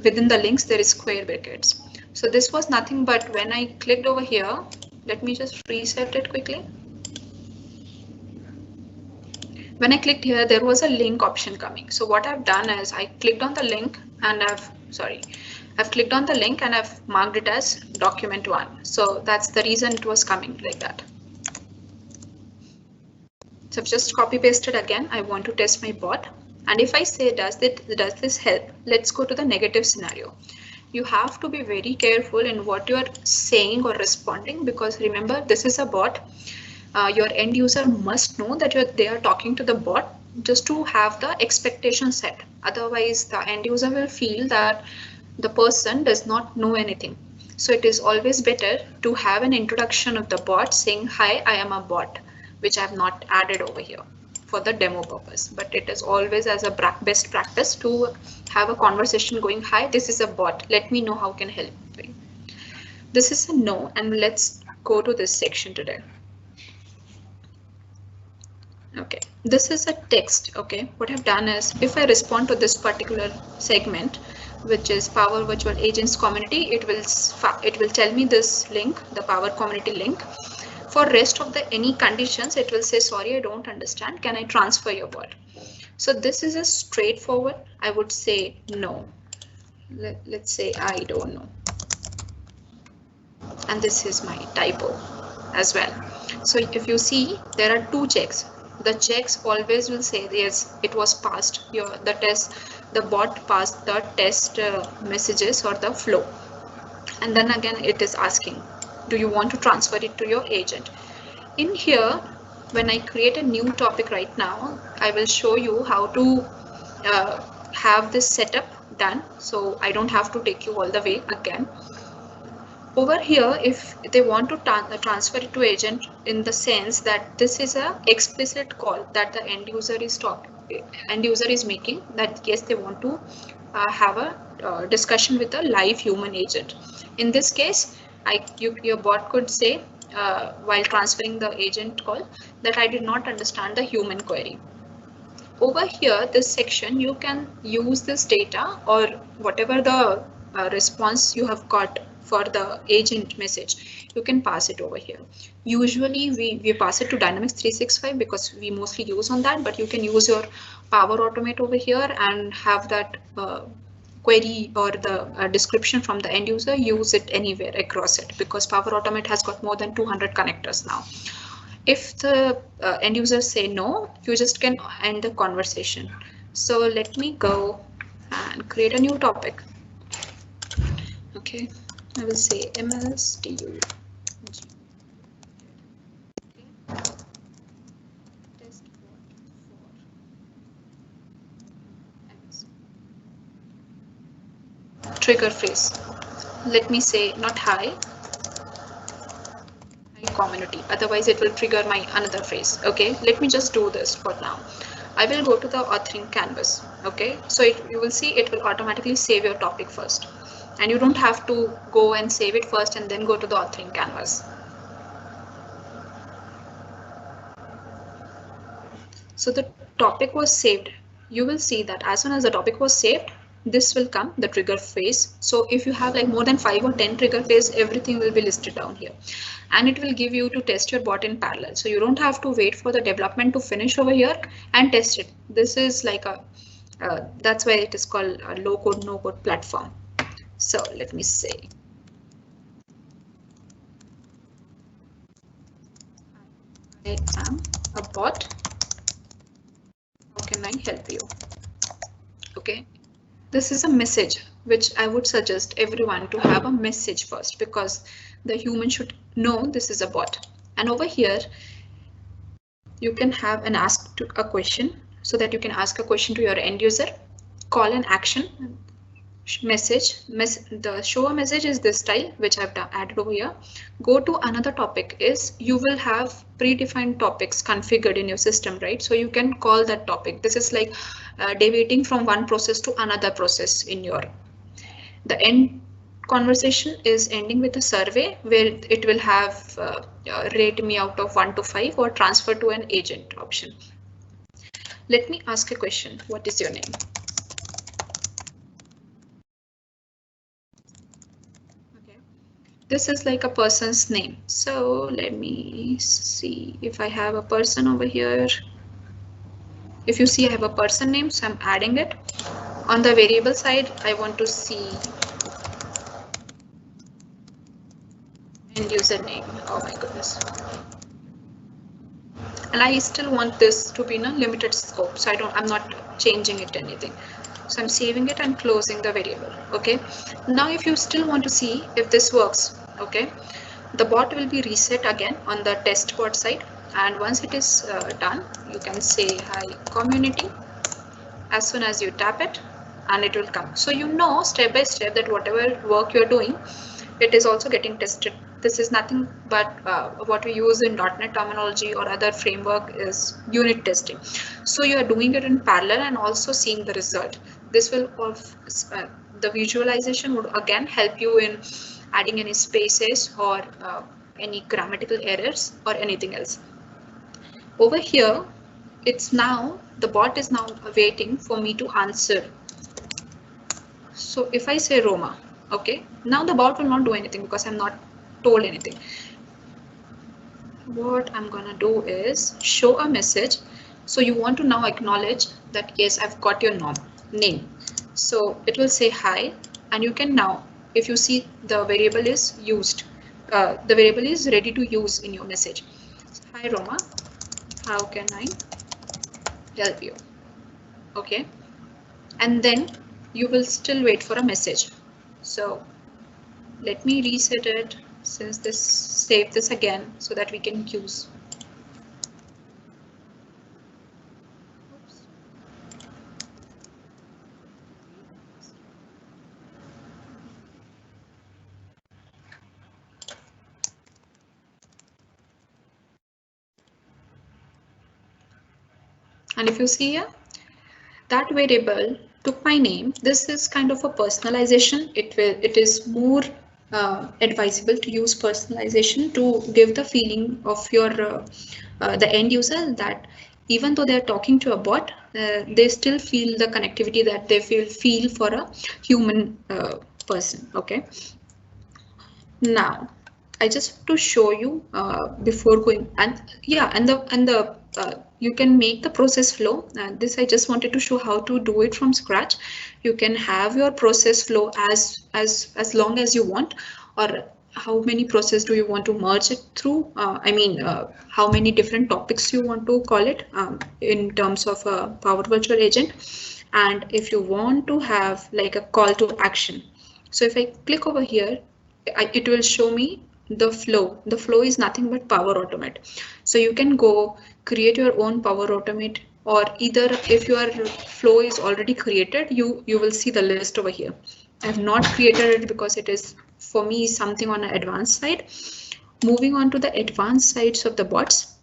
within the links there is square brackets. So this was nothing but when I clicked over here, let me just reset it quickly. When I clicked here, there was a link option coming. So what I've done is I clicked on the link and I've clicked on the link and I've marked it as document 1. So that's the reason it was coming like that. So I've just copy pasted again. I want to test my bot. And if I say, does this help? Let's go to the negative scenario. You have to be very careful in what you're saying or responding, because remember, this is a bot. Your end user must know that they are talking to the bot just to have the expectation set. Otherwise, the end user will feel that the person does not know anything. So it is always better to have an introduction of the bot saying, hi, I am a bot, which I have not added over here for the demo purpose. But it is always as a best practice to have a conversation going, hi, this is a bot. Let me know how can help you. This is a no, and let's go to this section today. Okay, this is a text. Okay, what I've done is if I respond to this particular segment, which is Power Virtual Agents Community, it will tell me this link, the Power Community link. For rest of the any conditions, it will say, sorry, I don't understand. Can I transfer your bot? So this is a straightforward. I would say no. Let's say I don't know. And this is my typo as well. So if you see, there are two checks. The checks always will say yes, it was passed. The bot passed the test messages or the flow. And then again, it is asking, do you want to transfer it to your agent? In here, when I create a new topic right now, I will show you how to have this setup done. So I don't have to take you all the way again. Over here, if they want to transfer it to agent in the sense that this is a explicit call that the end user is making, that yes, they want to have a discussion with a live human agent. In this case, your bot could say while transferring the agent call that I did not understand the human query. Over here, this section, you can use this data or whatever the response you have got for the agent message, you can pass it over here. Usually we pass it to Dynamics 365 because we mostly use on that, but you can use your Power Automate over here and have that query or the description from the end user, use it anywhere across it, because Power Automate has got more than 200 connectors now. If the end users say no, you just can end the conversation. So let me go and create a new topic. Okay, I will say MLSTU. Trigger phrase. Let me say not hi community, otherwise it will trigger my another phrase. Okay, let me just do this for now. I will go to the authoring canvas. Okay, so you will see it will automatically save your topic first, and you don't have to go and save it first and then go to the authoring canvas. So the topic was saved. You will see that as soon as the topic was saved, this will come, the trigger phrase. So if you have like more than 5 or 10 trigger phrase, everything will be listed down here, and it will give you to test your bot in parallel. So you don't have to wait for the development to finish over here and test it. This is like a that's why it is called a low code no code platform. So let me say I am a bot. How can I help you? Okay, this is a message which I would suggest everyone to have a message first, because the human should know this is a bot. And over here you can have an ask to a question, so that you can ask a question to your end user, call an action, message. The show a message is this style which I've added over here. Go to another topic is you will have predefined topics configured in your system, right? So you can call that topic. This is like deviating from one process to another process in your. The end conversation is ending with a survey where it will have rate me out of 1 to 5 or transfer to an agent option. Let me ask a question. What is your name? Okay. This is like a person's name. So let me see if I have a person over here. If you see, I have a person name, so I'm adding it. On the variable side, I want to see end user name. Oh my goodness. And I still want this to be in a limited scope, so I'm not changing it anything. So I'm saving it and closing the variable. Okay. Now if you still want to see if this works, okay, the bot will be reset again on the test bot side, and once it is done, you can say hi community as soon as you tap it, and it will come. So you know step by step that whatever work you're doing, it is also getting tested. This is nothing but what we use in .NET terminology or other framework is unit testing. So you are doing it in parallel and also seeing the result. This will the visualization would again help you in adding any spaces or any grammatical errors or anything else. Over here, it's now the bot is now waiting for me to answer. So if I say Roma, okay, now the bot will not do anything because I'm not told anything. What I'm gonna do is show a message. So you want to now acknowledge that yes, I've got your name. So it will say hi, and you can now, if you see the variable is used, the variable is ready to use in your message. Hi Roma, how can I help you? Okay, and then you will still wait for a message. So let me reset it, since this save this again so that we can use. Oops. And if you see here, that variable took my name. This is kind of a personalization. It is more advisable to use personalization to give the feeling of your the end user that even though they're talking to a bot, they still feel the connectivity that they feel for a human person. Okay. Now, I just want to show you before going, and yeah, and the you can make the process flow. This I just wanted to show how to do it from scratch. You can have your process flow as long as you want, or how many process do you want to merge it through? I mean, how many different topics you want to call it in terms of a Power Virtual Agent. And if you want to have like a call to action, so if I click over here, it will show me the flow. The flow is nothing but Power Automate. So you can go create your own Power Automate, or either if your flow is already created, you will see the list over here. I have not created it because it is for me something on an advanced side. Moving on to the advanced sides of the bots,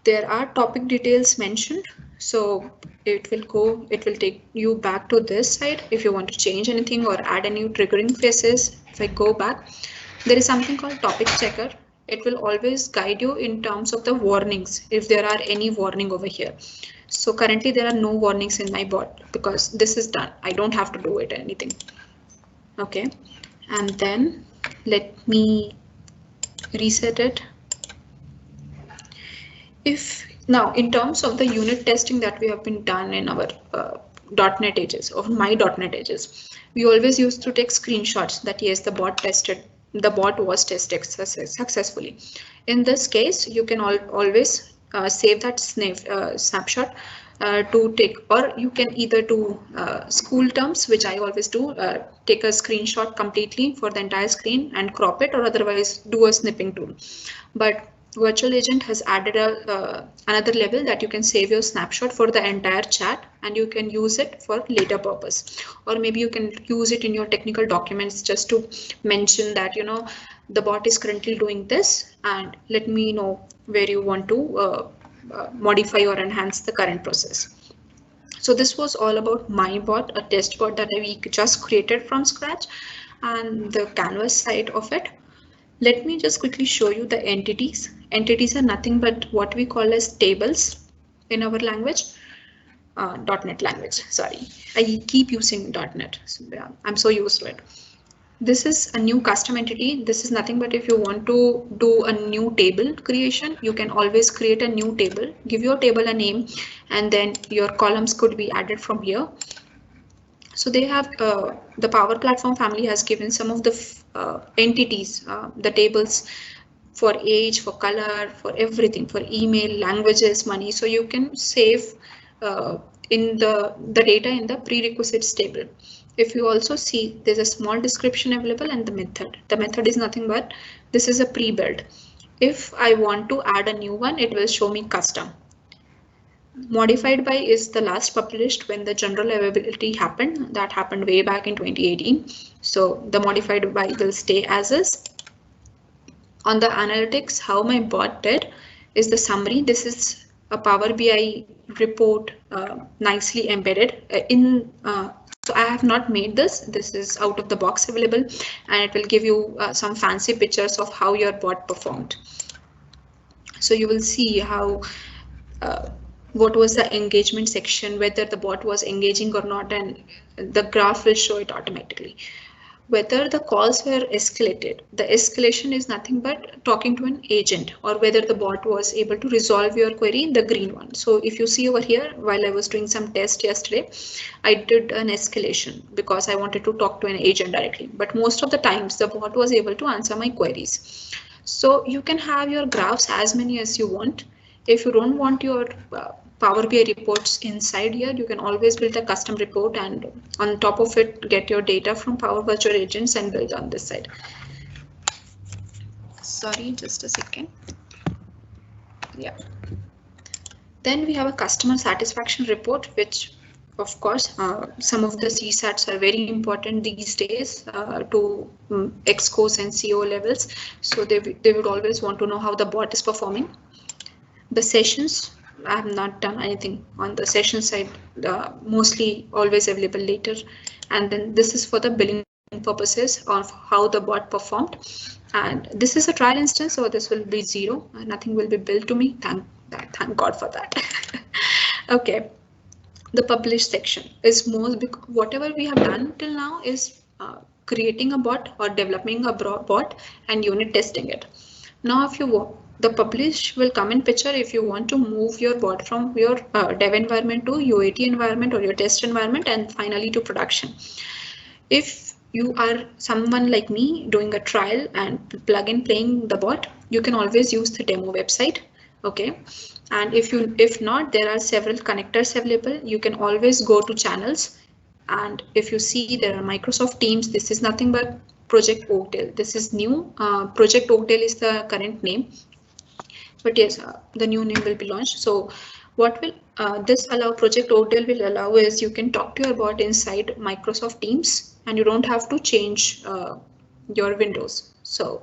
there are topic details mentioned. So it will take you back to this side if you want to change anything or add any triggering phrases. If I go back, there is something called topic checker. It will always guide you in terms of the warnings if there are any warning over here. So currently there are no warnings in my bot because this is done. I don't have to do it anything. Okay, and then let me reset it. If now in terms of the unit testing that we have been done in our .NET edges or my .NET edges, we always used to take screenshots that yes, the bot was tested successfully. In this case, you can always save that snapshot to take, or you can either do school terms, which I always do, take a screenshot completely for the entire screen and crop it, or otherwise do a snipping tool. But Virtual Agent has added another level that you can save your snapshot for the entire chat and you can use it for later purpose, or maybe you can use it in your technical documents just to mention that, you know, the bot is currently doing this and let me know where you want to modify or enhance the current process. So this was all about my bot, a test bot that we just created from scratch, and the canvas side of it. Let me just quickly show you the entities. Entities are nothing but what we call as tables in our language, .NET language. Sorry, I keep using .NET. So, yeah, I'm so used to it. This is a new custom entity. This is nothing but if you want to do a new table creation, you can always create a new table, give your table a name, and then your columns could be added from here. So they have the Power Platform family has given some of the entities, the tables for age, for color, for everything, for email, languages, money. So you can save in the data in the prerequisites table. If you also see, there's a small description available and the method. The method is nothing but this is a pre-built. If I want to add a new one, it will show me custom. Modified by is the last published when the general availability happened. That happened way back in 2018. So the modified by will stay as is. On the analytics, how my bot did is the summary. This is a Power BI report nicely embedded in. So I have not made this. This is out of the box available, and it will give you some fancy pictures of how your bot performed. So you will see how what was the engagement section, whether the bot was engaging or not, and the graph will show it automatically. Whether the calls were escalated, the escalation is nothing but talking to an agent, or whether the bot was able to resolve your query, the green one. So if you see over here, while I was doing some test yesterday, I did an escalation because I wanted to talk to an agent directly. But most of the times the bot was able to answer my queries. So you can have your graphs as many as you want. If you don't want your Power BI reports inside here, you can always build a custom report and on top of it, get your data from Power Virtual Agents and build on this side. Sorry, just a second. Yeah. Then we have a customer satisfaction report, which of course, some of the CSATs are very important these days to EXCOs and CO levels. So they would always want to know how the bot is performing. The sessions, I have not done anything on the session side, mostly always available later. And then this is for the billing purposes of how the bot performed. And this is a trial instance, so this will be 0. Nothing will be billed to me. Thank God for that. Okay. The publish section is most, whatever we have done till now is creating a bot or developing a bot and unit testing it. Now, if you want, the publish will come in picture if you want to move your bot from your dev environment to UAT environment or your test environment and finally to production. If you are someone like me doing a trial and plugin playing the bot, you can always use the demo website. Okay, and if not, there are several connectors available. You can always go to channels, and if you see there are Microsoft Teams, this is nothing but Project Oakdale. This is new. Project Oakdale is the current name, but yes, the new name will be launched. So what will this allow? Project Oakdale will allow is you can talk to your bot inside Microsoft Teams, and you don't have to change your windows. So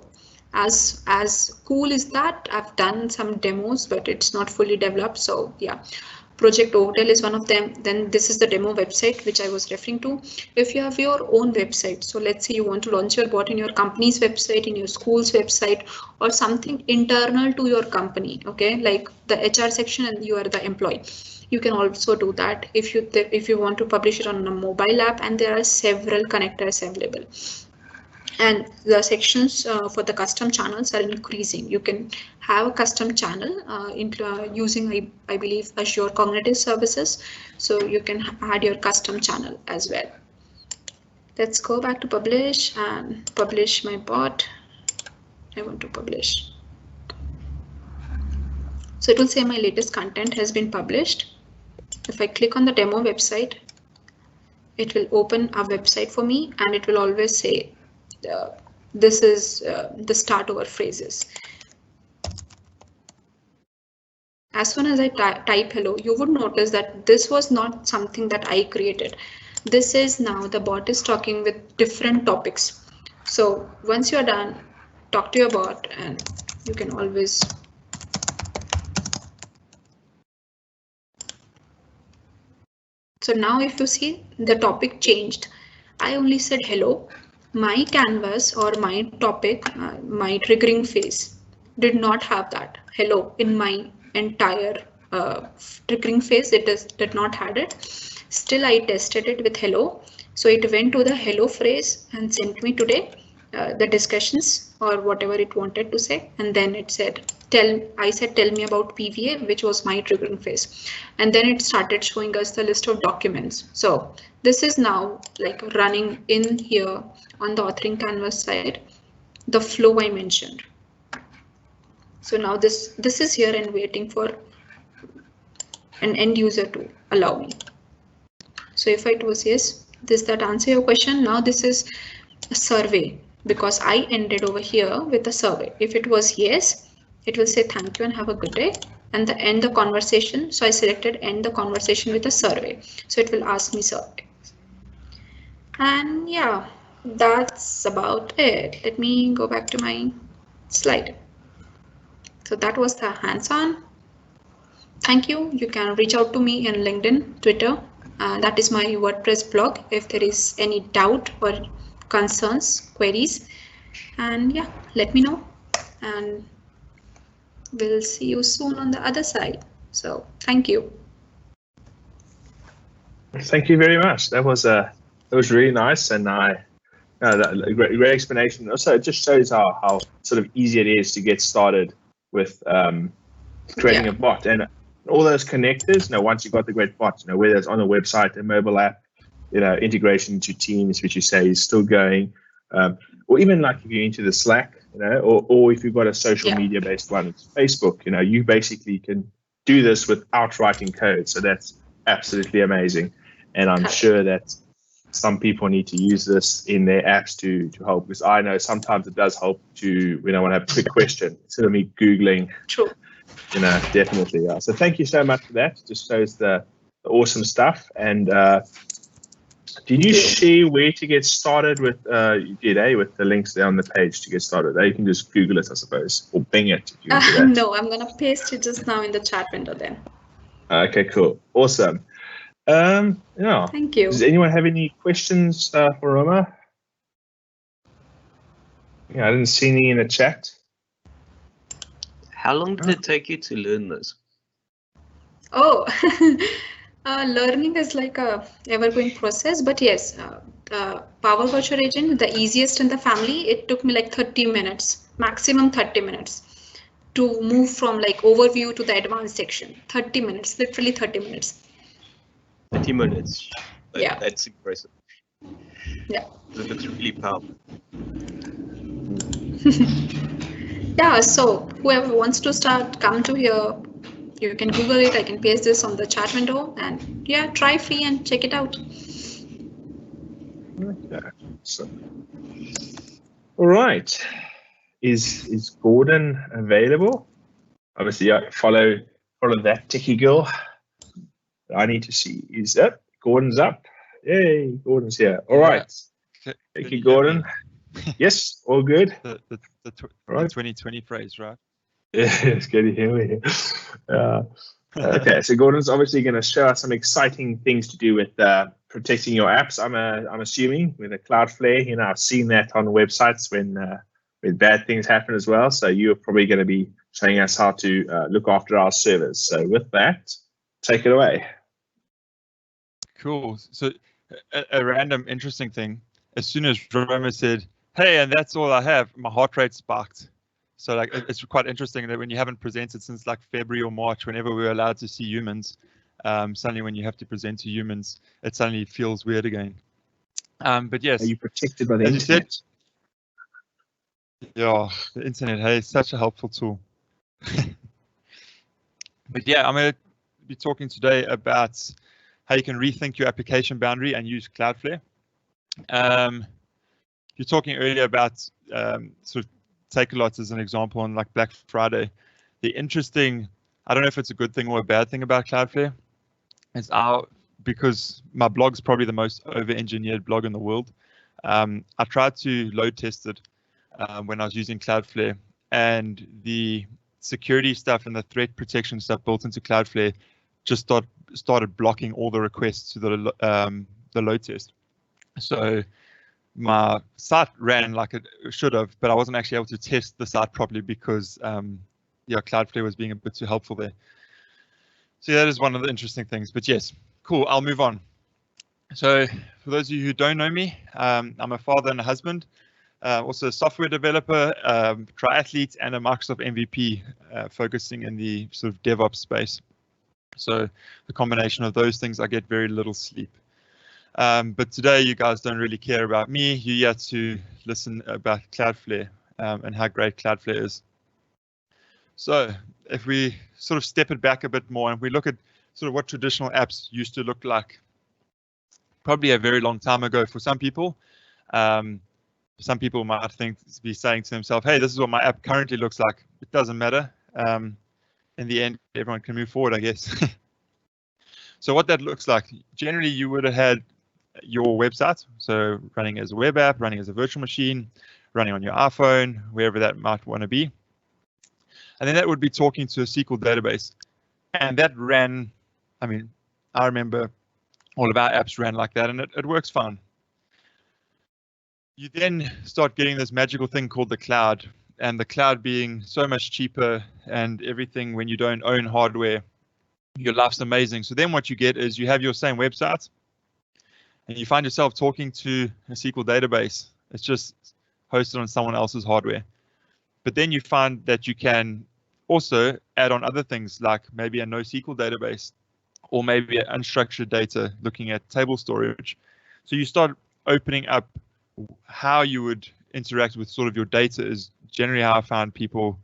as cool is that, I've done some demos, but it's not fully developed. So yeah, Project Oakdale is one of them. Then this is the demo website which I was referring to. If you have your own website, so let's say you want to launch your bot in your company's website, in your school's website, or something internal to your company, okay, like the HR section and you are the employee, you can also do that if you want to publish it on a mobile app, and there are several connectors available. And the sections for the custom channels are increasing. You can have a custom channel using, I believe, Azure Cognitive Services. So you can add your custom channel as well. Let's go back to publish and publish my bot. I want to publish. So it will say my latest content has been published. If I click on the demo website, it will open a website for me, and it will always say, this is the start over phrases. As soon as I type hello, you would notice that this was not something that I created. This is now the bot is talking with different topics. So once you're done, talk to your bot, and you can always so now if you see the topic changed, I only said hello. My canvas or my topic, my triggering phase did not have that hello in my entire triggering phase. It did not had it. Still, I tested it with hello. So it went to the hello phrase and sent me today the discussions or whatever it wanted to say. And then it said, I said, tell me about PVA, which was my triggering phase. And then it started showing us the list of documents. So this is now like running in here on the authoring canvas side, the flow I mentioned. So now this is here and waiting for an end user to allow me. So if it was yes, that answer your question. Now this is a survey because I ended over here with a survey. If it was yes, it will say thank you and have a good day, and the end the conversation. So I selected end the conversation with a survey. So it will ask me survey. And yeah, that's about it. Let me go back to my slide. So that was the hands-on. Thank you. You can reach out to me in LinkedIn, Twitter. That is my WordPress blog if there is any doubt or concerns, queries. And yeah, let me know. And we'll see you soon on the other side. So thank you. Thank you very much. That was really nice, and a great explanation. Also, it just shows how sort of easy it is to get started with creating a bot, and all those connectors. Once you've got the great bot, whether it's on a website, a mobile app, integration into Teams, which you say is still going, or even like if you're into the Slack, or if you've got a social media based one, it's Facebook. You basically can do this without writing code. So that's absolutely amazing, and I'm sure that some people need to use this in their apps to help, because I know sometimes it does help to when I want to have a quick question instead of me Googling. True. Definitely. Yeah. So thank you so much for that. It just shows the awesome stuff. And did you share where to get started with? You did, with the links there on the page to get started. You can just Google it, I suppose, or Bing it. If you do that. No, I'm gonna paste it just now in the chat window then. Okay, cool, awesome. Thank you. Does anyone have any questions for Roma? I didn't see any in the chat. How long did it take you to learn this? Oh, learning is like a ever-going process, but yes, the Power Virtual Agent, the easiest in the family, it took me like 30 minutes, maximum 30 minutes to move from like overview to the advanced section. 30 minutes, literally 30 minutes. 30 minutes. Yeah. That's impressive. Yeah. It looks really powerful. Yeah, so whoever wants to start, come to here. You can Google it. I can paste this on the chat window, and yeah, try free and check it out. Okay. So, all right. Is Gordon available? Obviously, follow that techie girl. I need to see. Is up? Gordon's up. Yay! Gordon's here. All right. Thank you, Gordon. Yes, all good. The Right. 2020 phrase, right? Yes, good to hear me. Okay, so Gordon's obviously going to show us some exciting things to do with protecting your apps. I'm assuming with a Cloudflare. You know, I've seen that on websites when bad things happen as well. So you're probably going to be showing us how to look after our servers. So with that, take it away. Cool. So a random interesting thing. As soon as Roma said, "Hey, and that's all I have," my heart rate sparked. So like it's quite interesting that when you haven't presented since like February or March, whenever we were allowed to see humans, suddenly when you have to present to humans, it suddenly feels weird again. But yes, Are you protected by the as you internet? said, yeah, the internet, hey, it's such a helpful tool. But yeah, I'm going to be talking today about how you can rethink your application boundary and use Cloudflare. You're talking earlier about sort of Take-A-Lot as an example on like Black Friday. The interesting, I don't know if it's a good thing or a bad thing about Cloudflare, is because my blog's probably the most over-engineered blog in the world. I tried to load test it when I was using Cloudflare, and the security stuff and the threat protection stuff built into Cloudflare just started blocking all the requests to the load test. So my site ran like it should have, but I wasn't actually able to test the site properly because yeah, Cloudflare was being a bit too helpful there. So that is one of the interesting things. But yes, cool. I'll move on. So for those of you who don't know me, I'm a father and a husband, also a software developer, triathlete, and a Microsoft MVP, focusing in the sort of DevOps space. So the combination of those things, I get very little sleep. But today you guys don't really care about me. You're here to listen about Cloudflare and how great Cloudflare is. So if we sort of step it back a bit more and we look at sort of what traditional apps used to look like, probably a very long time ago for some people. Some people might be saying to themselves, hey, this is what my app currently looks like. It doesn't matter. In the end, everyone can move forward, I guess. So what that looks like, generally you would have had your website, so running as a web app, running as a virtual machine, running on your iPhone, wherever that might want to be. And then that would be talking to a SQL database. And that ran, I mean, I remember all of our apps ran like that, and it works fine. You then start getting this magical thing called the cloud, and the cloud being so much cheaper and everything when you don't own hardware, your life's amazing. So then what you get is you have your same website and you find yourself talking to a SQL database. It's just hosted on someone else's hardware. But then you find that you can also add on other things like maybe a NoSQL database or maybe unstructured data looking at table storage. So you start opening up how you would interact with sort of your data is generally how I found people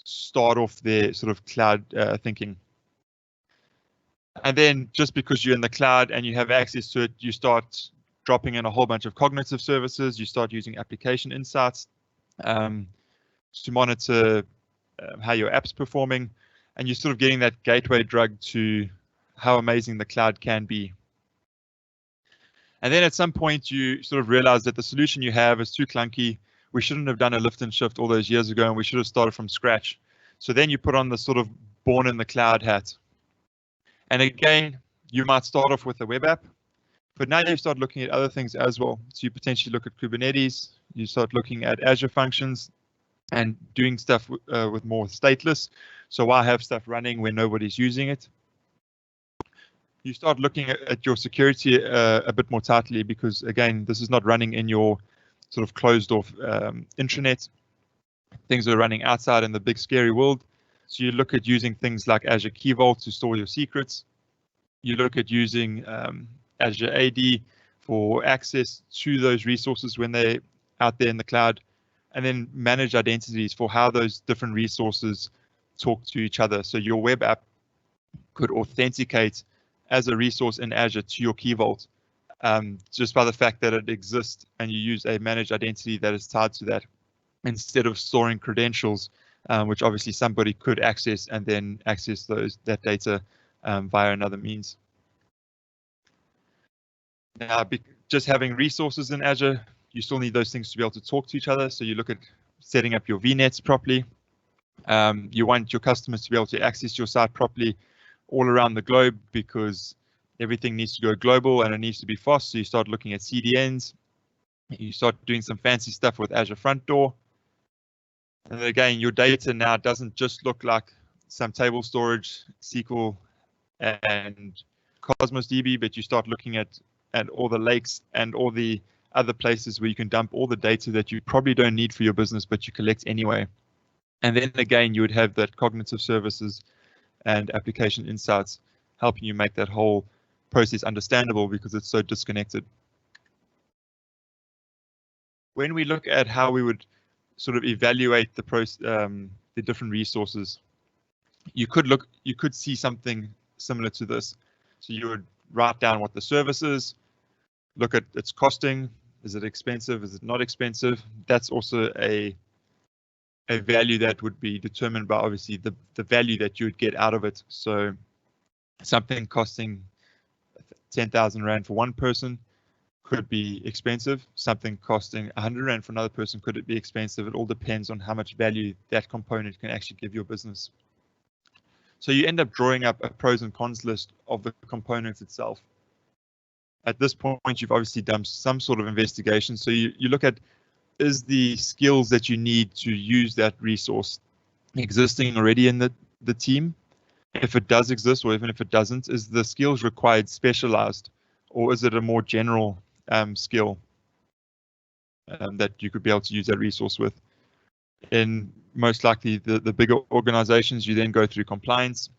start off their sort of cloud thinking. And then just because you're in the cloud and you have access to it, you start dropping in a whole bunch of cognitive services. You start using application insights to monitor how your app's performing, and you're sort of getting that gateway drug to how amazing the cloud can be. And then at some point you sort of realize that the solution you have is too clunky. We shouldn't have done a lift and shift all those years ago, and we should have started from scratch. So then you put on the sort of born in the cloud hat. And again, you might start off with a web app, but now you start looking at other things as well. So you potentially look at Kubernetes, you start looking at Azure functions and doing stuff with more stateless. So why have stuff running when nobody's using it? you start looking at your security a bit more tightly, because again, this is not running in your sort of closed off intranet. Things are running outside in the big scary world. So you look at using things like Azure Key Vault to store your secrets. You look at using Azure AD for access to those resources when they're out there in the cloud, and then manage identities for how those different resources talk to each other. So your web app could authenticate as a resource in Azure to your Key Vault, just by the fact that it exists and you use a managed identity that is tied to that, instead of storing credentials, which obviously somebody could access and then access that data via another means. Now, just having resources in Azure, you still need those things to be able to talk to each other. So you look at setting up your VNets properly. You want your customers to be able to access your site properly all around the globe, because everything needs to go global and it needs to be fast. So you start looking at CDNs. You start doing some fancy stuff with Azure Front Door. And again, your data now doesn't just look like some table storage, SQL, and Cosmos DB, but you start looking at all the lakes and all the other places where you can dump all the data that you probably don't need for your business, but you collect anyway. And then again, you would have that cognitive services and application insights helping you make that whole process understandable, because it's so disconnected. When we look at how we would sort of evaluate the different resources, you could see something similar to this. So you would write down what the service is, look at its costing. Is it expensive? Is it not expensive? That's also a value that would be determined by obviously the value that you would get out of it. So something costing 10,000 Rand for one person could be expensive. Something costing 100 Rand for another person could it be expensive. It all depends on how much value that component can actually give your business. So you end up drawing up a pros and cons list of the component itself. At this point, you've obviously done some sort of investigation. So you look at, is the skills that you need to use that resource existing already in the team? If it does exist, or even if it doesn't, is the skills required specialized, or is it a more general skill that you could be able to use that resource with? In most likely the bigger organizations, you then go through compliance.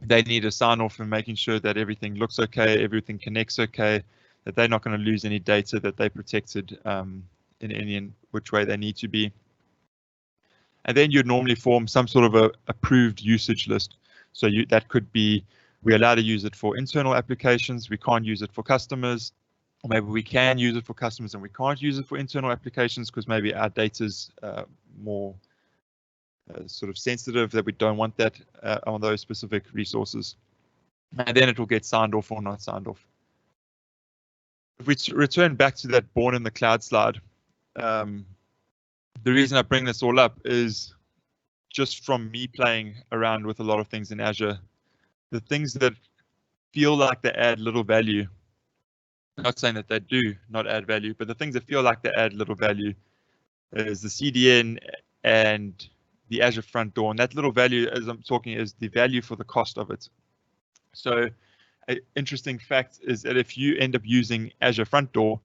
They need a sign off and making sure that everything looks okay, everything connects okay, that they're not going to lose any data, that they protected in any which way they need to be. And then you'd normally form some sort of a approved usage list. So that could be, we're allowed to use it for internal applications, we can't use it for customers, or maybe we can use it for customers and we can't use it for internal applications because maybe our data's more sort of sensitive, that we don't want that on those specific resources. And then it will get signed off or not signed off. If we return back to that born in the cloud slide, the reason I bring this all up is just from me playing around with a lot of things in Azure, the things that feel like they add little value, not saying that they do not add value, but the things that feel like they add little value is the CDN and the Azure Front Door. And that little value, as I'm talking, is the value for the cost of it. So an interesting fact is that if you end up using Azure Front Door,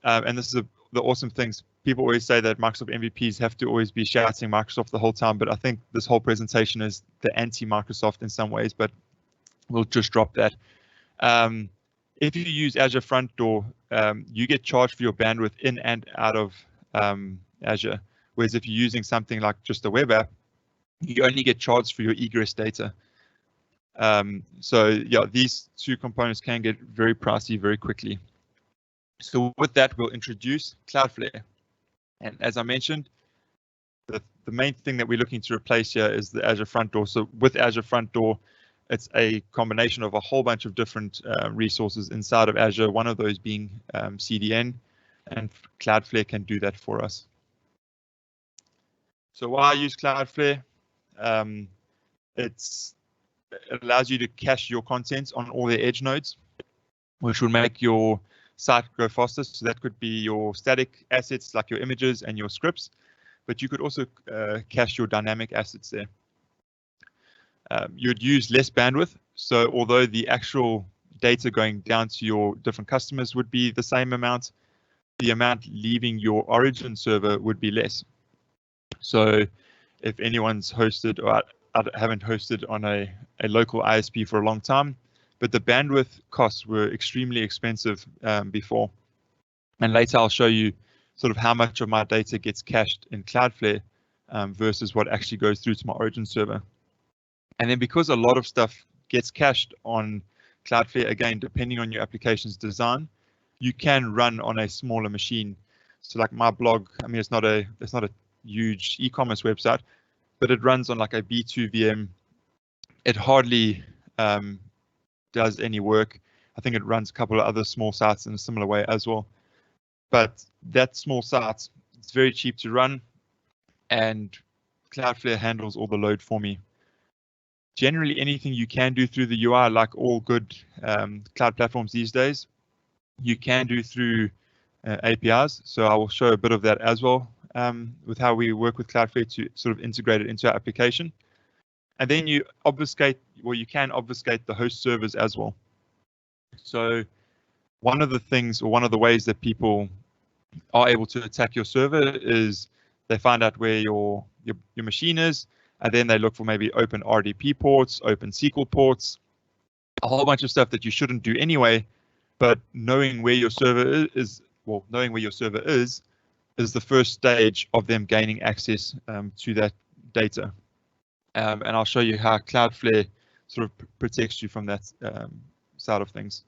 and this is the awesome things, people always say that Microsoft MVPs have to always be shouting Microsoft the whole time, but I think this whole presentation is the anti-Microsoft in some ways, but we'll just drop that. If you use Azure Front Door, you get charged for your bandwidth in and out of Azure, whereas if you're using something like just a web app, you only get charged for your egress data. So yeah, these two components can get very pricey very quickly. So with that, we'll introduce Cloudflare. And as I mentioned, the main thing that we're looking to replace here is the Azure Front Door. So with Azure Front Door, it's a combination of a whole bunch of different resources inside of Azure, one of those being CDN, and Cloudflare can do that for us. So why use Cloudflare? It allows you to cache your content on all the edge nodes, which will make your site go faster. So that could be your static assets like your images and your scripts, but you could also cache your dynamic assets there. You'd use less bandwidth. So although the actual data going down to your different customers would be the same amount. The amount leaving your origin server would be less. So if anyone's hosted, or I haven't hosted on a local ISP for a long time, but the bandwidth costs were extremely expensive before. And later I'll show you sort of how much of my data gets cached in Cloudflare versus what actually goes through to my origin server. And then because a lot of stuff gets cached on Cloudflare, again, depending on your application's design, you can run on a smaller machine. So like my blog, I mean, it's not a huge e-commerce website, but it runs on like a B2 VM. It hardly does any work. I think it runs a couple of other small sites in a similar way as well. But that small site, it's very cheap to run, and Cloudflare handles all the load for me. Generally, anything you can do through the UI, like all good cloud platforms these days, you can do through APIs. So I will show a bit of that as well with how we work with Cloudflare to sort of integrate it into our application. And then you obfuscate, well, you can obfuscate the host servers as well. So one of the things, or one of the ways that people are able to attack your server is they find out where your machine is, and then they look for maybe open RDP ports, open SQL ports, a whole bunch of stuff that you shouldn't do anyway. But knowing where your server is, is the first stage of them gaining access to that data. And I'll show you how Cloudflare sort of protects you from that side of things.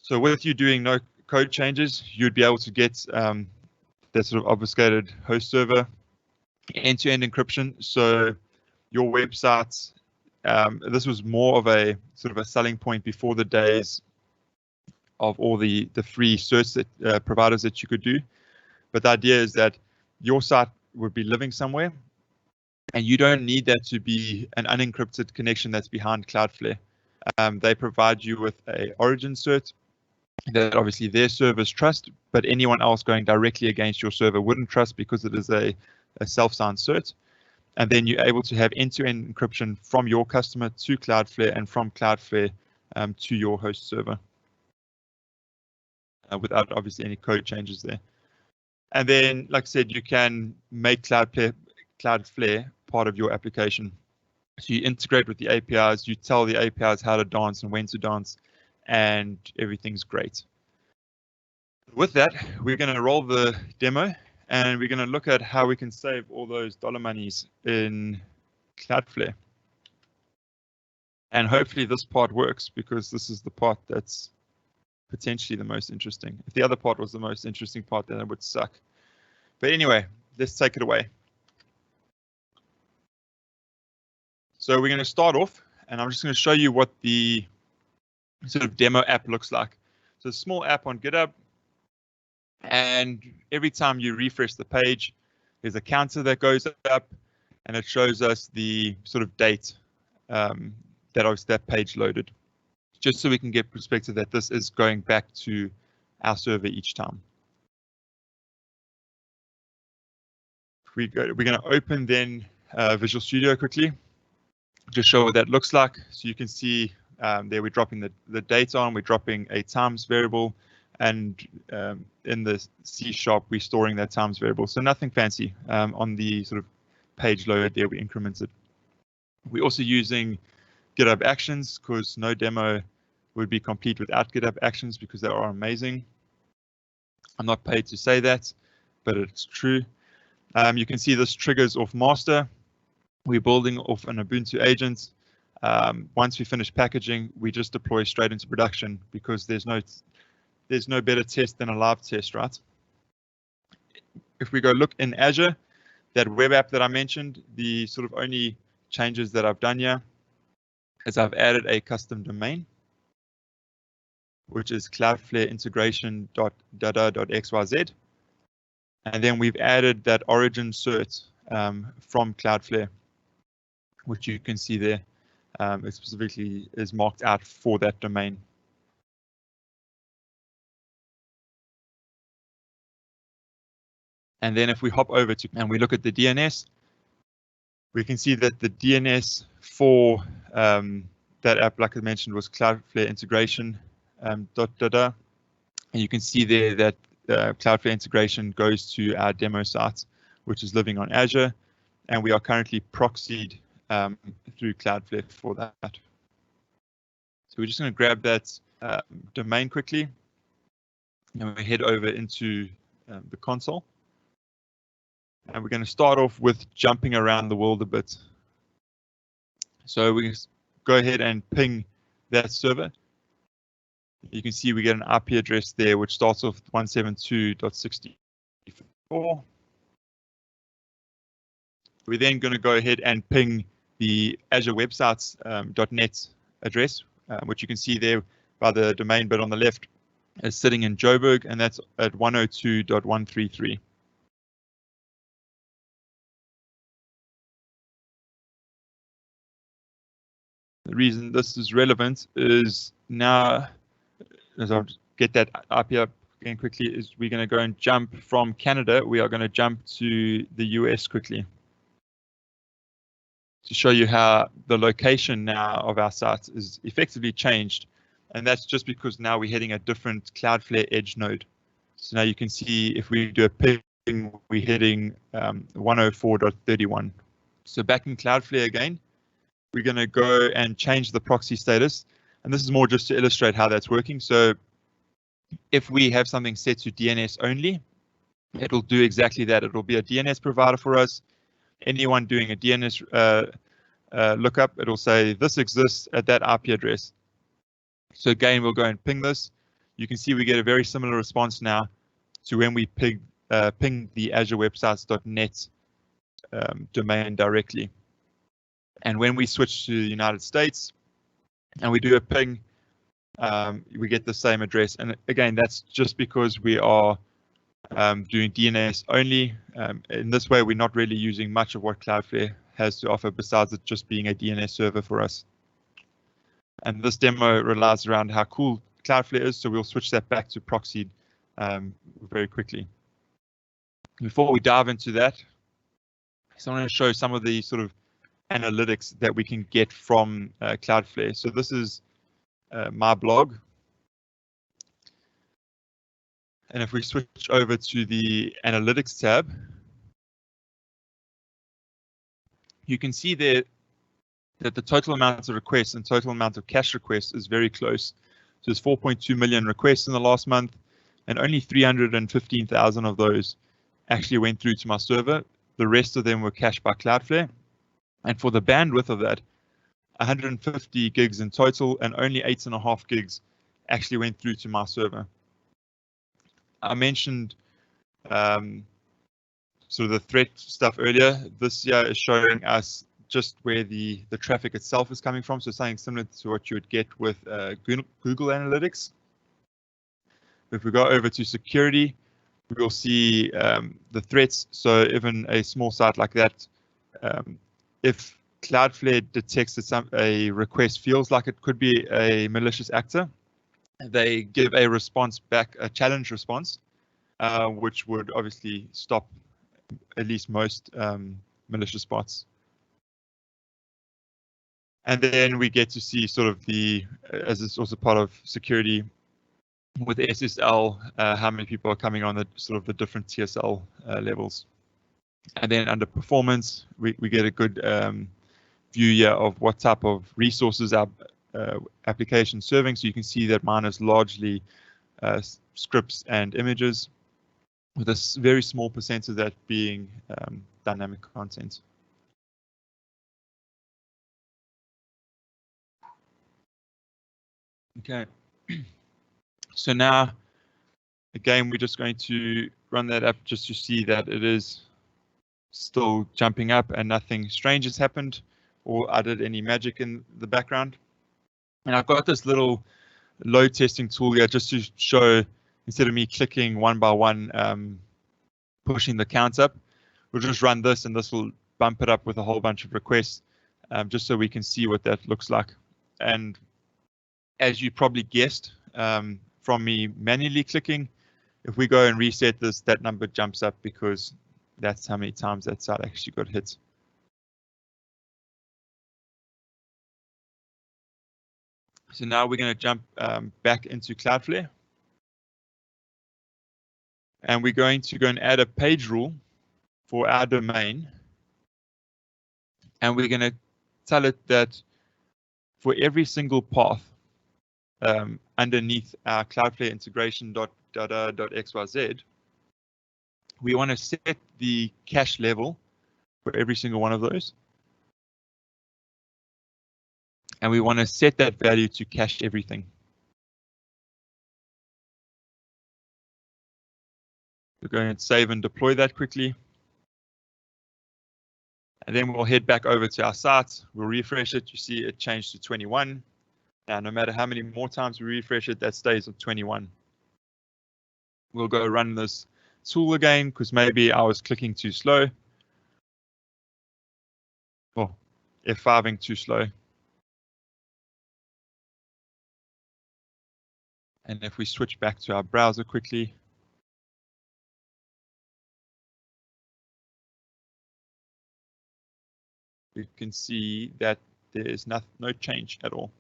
So with you doing no code changes, you'd be able to get that sort of obfuscated host server end-to-end encryption. So your website, this was more of a sort of a selling point before the days of all the free search that, providers that you could do. But the idea is that your site would be living somewhere, and you don't need that to be an unencrypted connection that's behind Cloudflare. They provide you with a origin cert that obviously their servers trust, but anyone else going directly against your server wouldn't trust because it is a self-signed cert. And then you're able to have end-to-end encryption from your customer to Cloudflare and from Cloudflare to your host server without obviously any code changes there. And then, like I said, you can make Cloudflare part of your application. So you integrate with the APIs, you tell the APIs how to dance and when to dance, and everything's great. With that, we're going to roll the demo, and we're going to look at how we can save all those dollar monies in Cloudflare. And hopefully this part works, because this is the part that's potentially the most interesting. If the other part was the most interesting part, then it would suck. But anyway, let's take it away. So we're going to start off, and I'm just going to show you what the sort of demo app looks like. So a small app on GitHub, and every time you refresh the page, there's a counter that goes up, and it shows us the sort of date that page loaded, just so we can get perspective that this is going back to our server each time. We're going to open then Visual Studio quickly, just show what that looks like. So you can see there we're dropping the date on, we're dropping a times variable, and in the C# we're storing that times variable. So nothing fancy. On the sort of page load there, we incremented. We're also using Github Actions, because no demo would be complete without Github Actions, because they are amazing. I'm not paid to say that, but it's true. You can see this triggers off master. We're building off an Ubuntu agent. Once we finish packaging, we just deploy straight into production, because there's no better test than a live test, right? If we go look in Azure, that web app that I mentioned, the sort of only changes that I've done here is I've added a custom domain, which is Cloudflare integration.dada.xyz. And then we've added that origin cert from Cloudflare, which you can see there. It specifically is marked out for that domain. And then if we hop over to and we look at the DNS, we can see that the DNS for that app, like I mentioned, was Cloudflare integration. And you can see there that Cloudflare integration goes to our demo site, which is living on Azure, and we are currently proxied through Cloudflare for that. So we're just going to grab that domain quickly, and we head over into the console. And we're going to start off with jumping around the world a bit. So we go ahead and ping that server. You can see we get an IP address there, which starts off 172.64. We're then going to go ahead and ping the Azure Websites .NET address, which you can see there by the domain bit on the left is sitting in Joburg, and that's at 102.133. The reason this is relevant is now, as I'll get that IP up again quickly, is we're going to go and jump from Canada. We are going to jump to the US quickly to show you how the location now of our site is effectively changed. And that's just because now we're hitting a different Cloudflare edge node. So now you can see if we do a ping, we're hitting 104.31. So back in Cloudflare again, we're going to go and change the proxy status. And this is more just to illustrate how that's working. So if we have something set to DNS only, it'll do exactly that. It'll be a DNS provider for us. Anyone doing a DNS lookup, it'll say this exists at that IP address. So again, we'll go and ping this. You can see we get a very similar response now to when we ping the Azure Websites.net domain directly. And when we switch to the United States and we do a ping, we get the same address. And again, that's just because we are doing DNS only. In this way, we're not really using much of what Cloudflare has to offer besides it just being a DNS server for us. And this demo relies around how cool Cloudflare is, so we'll switch that back to proxy very quickly. Before we dive into that, I want to show some of the sort of analytics that we can get from Cloudflare. So this is my blog. And if we switch over to the analytics tab, you can see there that the total amount of requests and total amount of cache requests is very close. So there's 4.2 million requests in the last month, and only 315,000 of those actually went through to my server. The rest of them were cached by Cloudflare. And for the bandwidth of that, 150 gigs in total, and only 8.5 gigs actually went through to my server. I mentioned sort of the threat stuff earlier. This here is showing us just where the traffic itself is coming from. So something similar to what you would get with Google Analytics. If we go over to security, we will see the threats. So even a small site like that, if Cloudflare detects that a request feels like it could be a malicious actor, they give a response back, a challenge response, which would obviously stop at least most malicious bots. And then we get to see sort of the, as it's also part of security with SSL, how many people are coming on the sort of the different TSL levels. And then under performance, we get a good view here of what type of resources our application serving. So you can see that mine is largely scripts and images, with a very small percent of that being dynamic content. Okay, so now, again, we're just going to run that up just to see that it is still jumping up and nothing strange has happened or I did any magic in the background. And I've got this little load testing tool here just to show, instead of me clicking one by one, pushing the count up, we'll just run this and this will bump it up with a whole bunch of requests, just so we can see what that looks like. And as you probably guessed from me manually clicking, if we go and reset this, that number jumps up because that's how many times that site actually got hit. So now we're going to jump back into Cloudflare. And we're going to go and add a page rule for our domain. And we're going to tell it that for every single path underneath our Cloudflare integration.xyz, we want to set the cache level for every single one of those. And we want to set that value to cache everything. We're going to save and deploy that quickly. And then we'll head back over to our site. We'll refresh it. You see it changed to 21. Now, no matter how many more times we refresh it, that stays at 21. We'll go run this tool again because maybe I was clicking too slow. Or F5ing too slow. And if we switch back to our browser quickly, we can see that there is no change at all.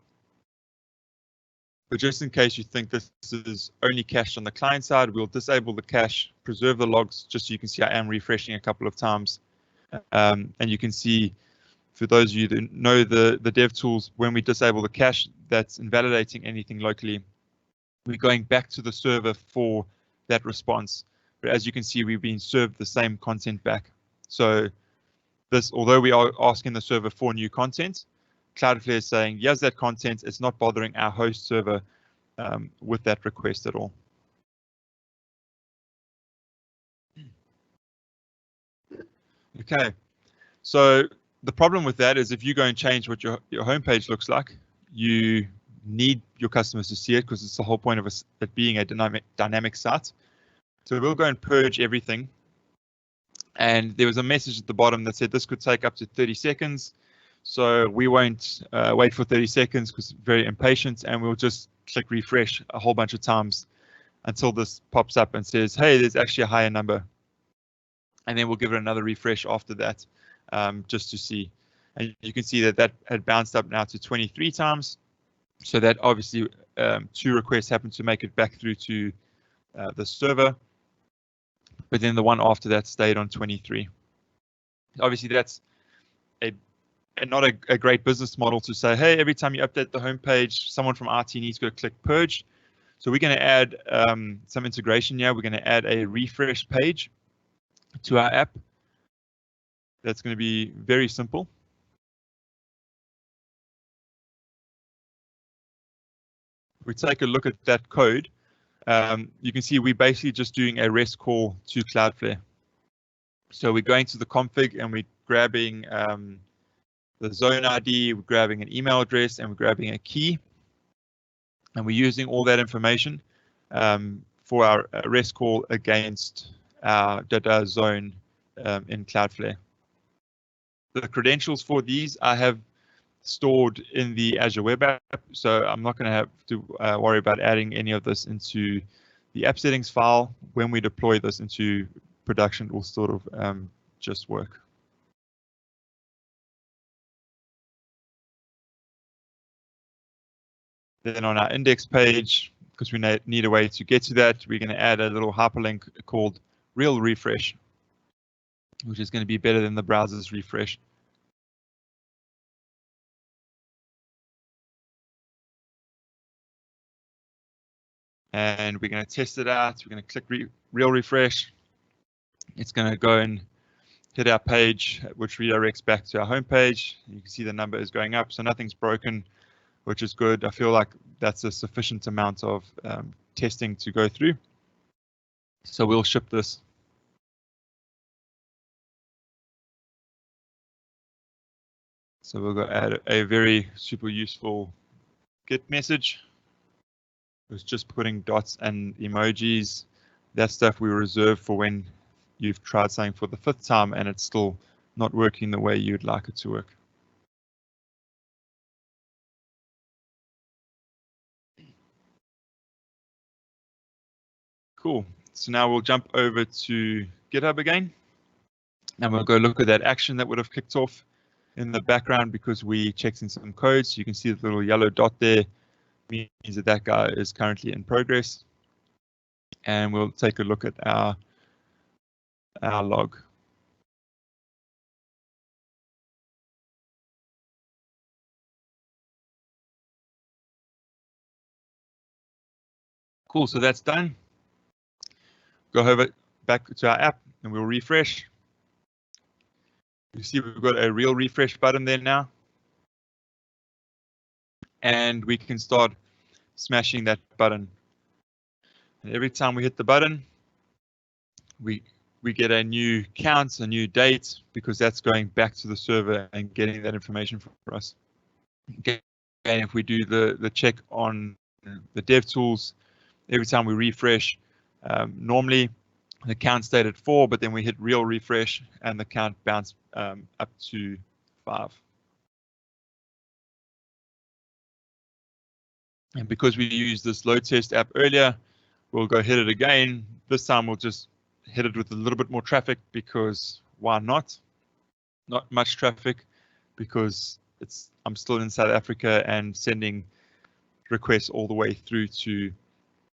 But just in case you think this is only cached on the client side, we'll disable the cache, preserve the logs, just so you can see I am refreshing a couple of times. And you can see, for those of you that know the dev tools, when we disable the cache, that's invalidating anything locally. We're going back to the server for that response. But as you can see, we've been served the same content back. So this, although we are asking the server for new content, Cloudflare is saying, yes, that content is not bothering our host server with that request at all. Okay, so the problem with that is if you go and change what your homepage looks like, you need your customers to see it because it's the whole point of it being a dynamic site. So we'll go and purge everything. And there was a message at the bottom that said this could take up to 30 seconds. So we won't wait for 30 seconds because it's very impatient, and we'll just click refresh a whole bunch of times until this pops up and says, hey, there's actually a higher number. And then we'll give it another refresh after that just to see. And you can see that that had bounced up now to 23 times. So that obviously 2 requests happened to make it back through to the server. But then the one after that stayed on 23. Obviously, that's not a great business model to say, hey, every time you update the homepage, someone from RT needs to go click purge. So we're going to add some integration here. We're going to add a refresh page to our app. That's going to be very simple. If we take a look at that code, you can see we're basically just doing a REST call to Cloudflare. So we're going to the config and we're grabbing the zone ID, we're grabbing an email address, and we're grabbing a key. And we're using all that information for our REST call against our data zone in Cloudflare. The credentials for these I have stored in the Azure Web App, so I'm not going to have to worry about adding any of this into the app settings file. When we deploy this into production, it will sort of just work. Then on our index page, because we need a way to get to that, we're going to add a little hyperlink called Real Refresh, which is going to be better than the browser's refresh. And we're going to test it out. We're going to click Real Refresh. It's going to go and hit our page, which redirects back to our home page. You can see the number is going up, so nothing's broken, which is good. I feel like that's a sufficient amount of testing to go through. So we'll ship this. So we'll go add a very super useful Git message. It's just putting dots and emojis. That stuff we reserve for when you've tried something for the 5th time and it's still not working the way you'd like it to work. Cool. So now we'll jump over to GitHub again. And we'll go look at that action that would have kicked off in the background because we checked in some code. So you can see the little yellow dot there. means that that guy is currently in progress. And we'll take a look at our log. Cool, so that's done. Go over back to our app and we'll refresh. You see we've got a real refresh button there now. And we can start smashing that button. And every time we hit the button, we get a new count, a new date, because that's going back to the server and getting that information for us. Again, if we do the check on the dev tools, every time we refresh, normally the count stayed at 4, but then we hit real refresh and the count bounced up to 5. And because we used this load test app earlier, we'll go hit it again. This time we'll just hit it with a little bit more traffic, because why not? Not much traffic, because I'm still in South Africa and sending requests all the way through to,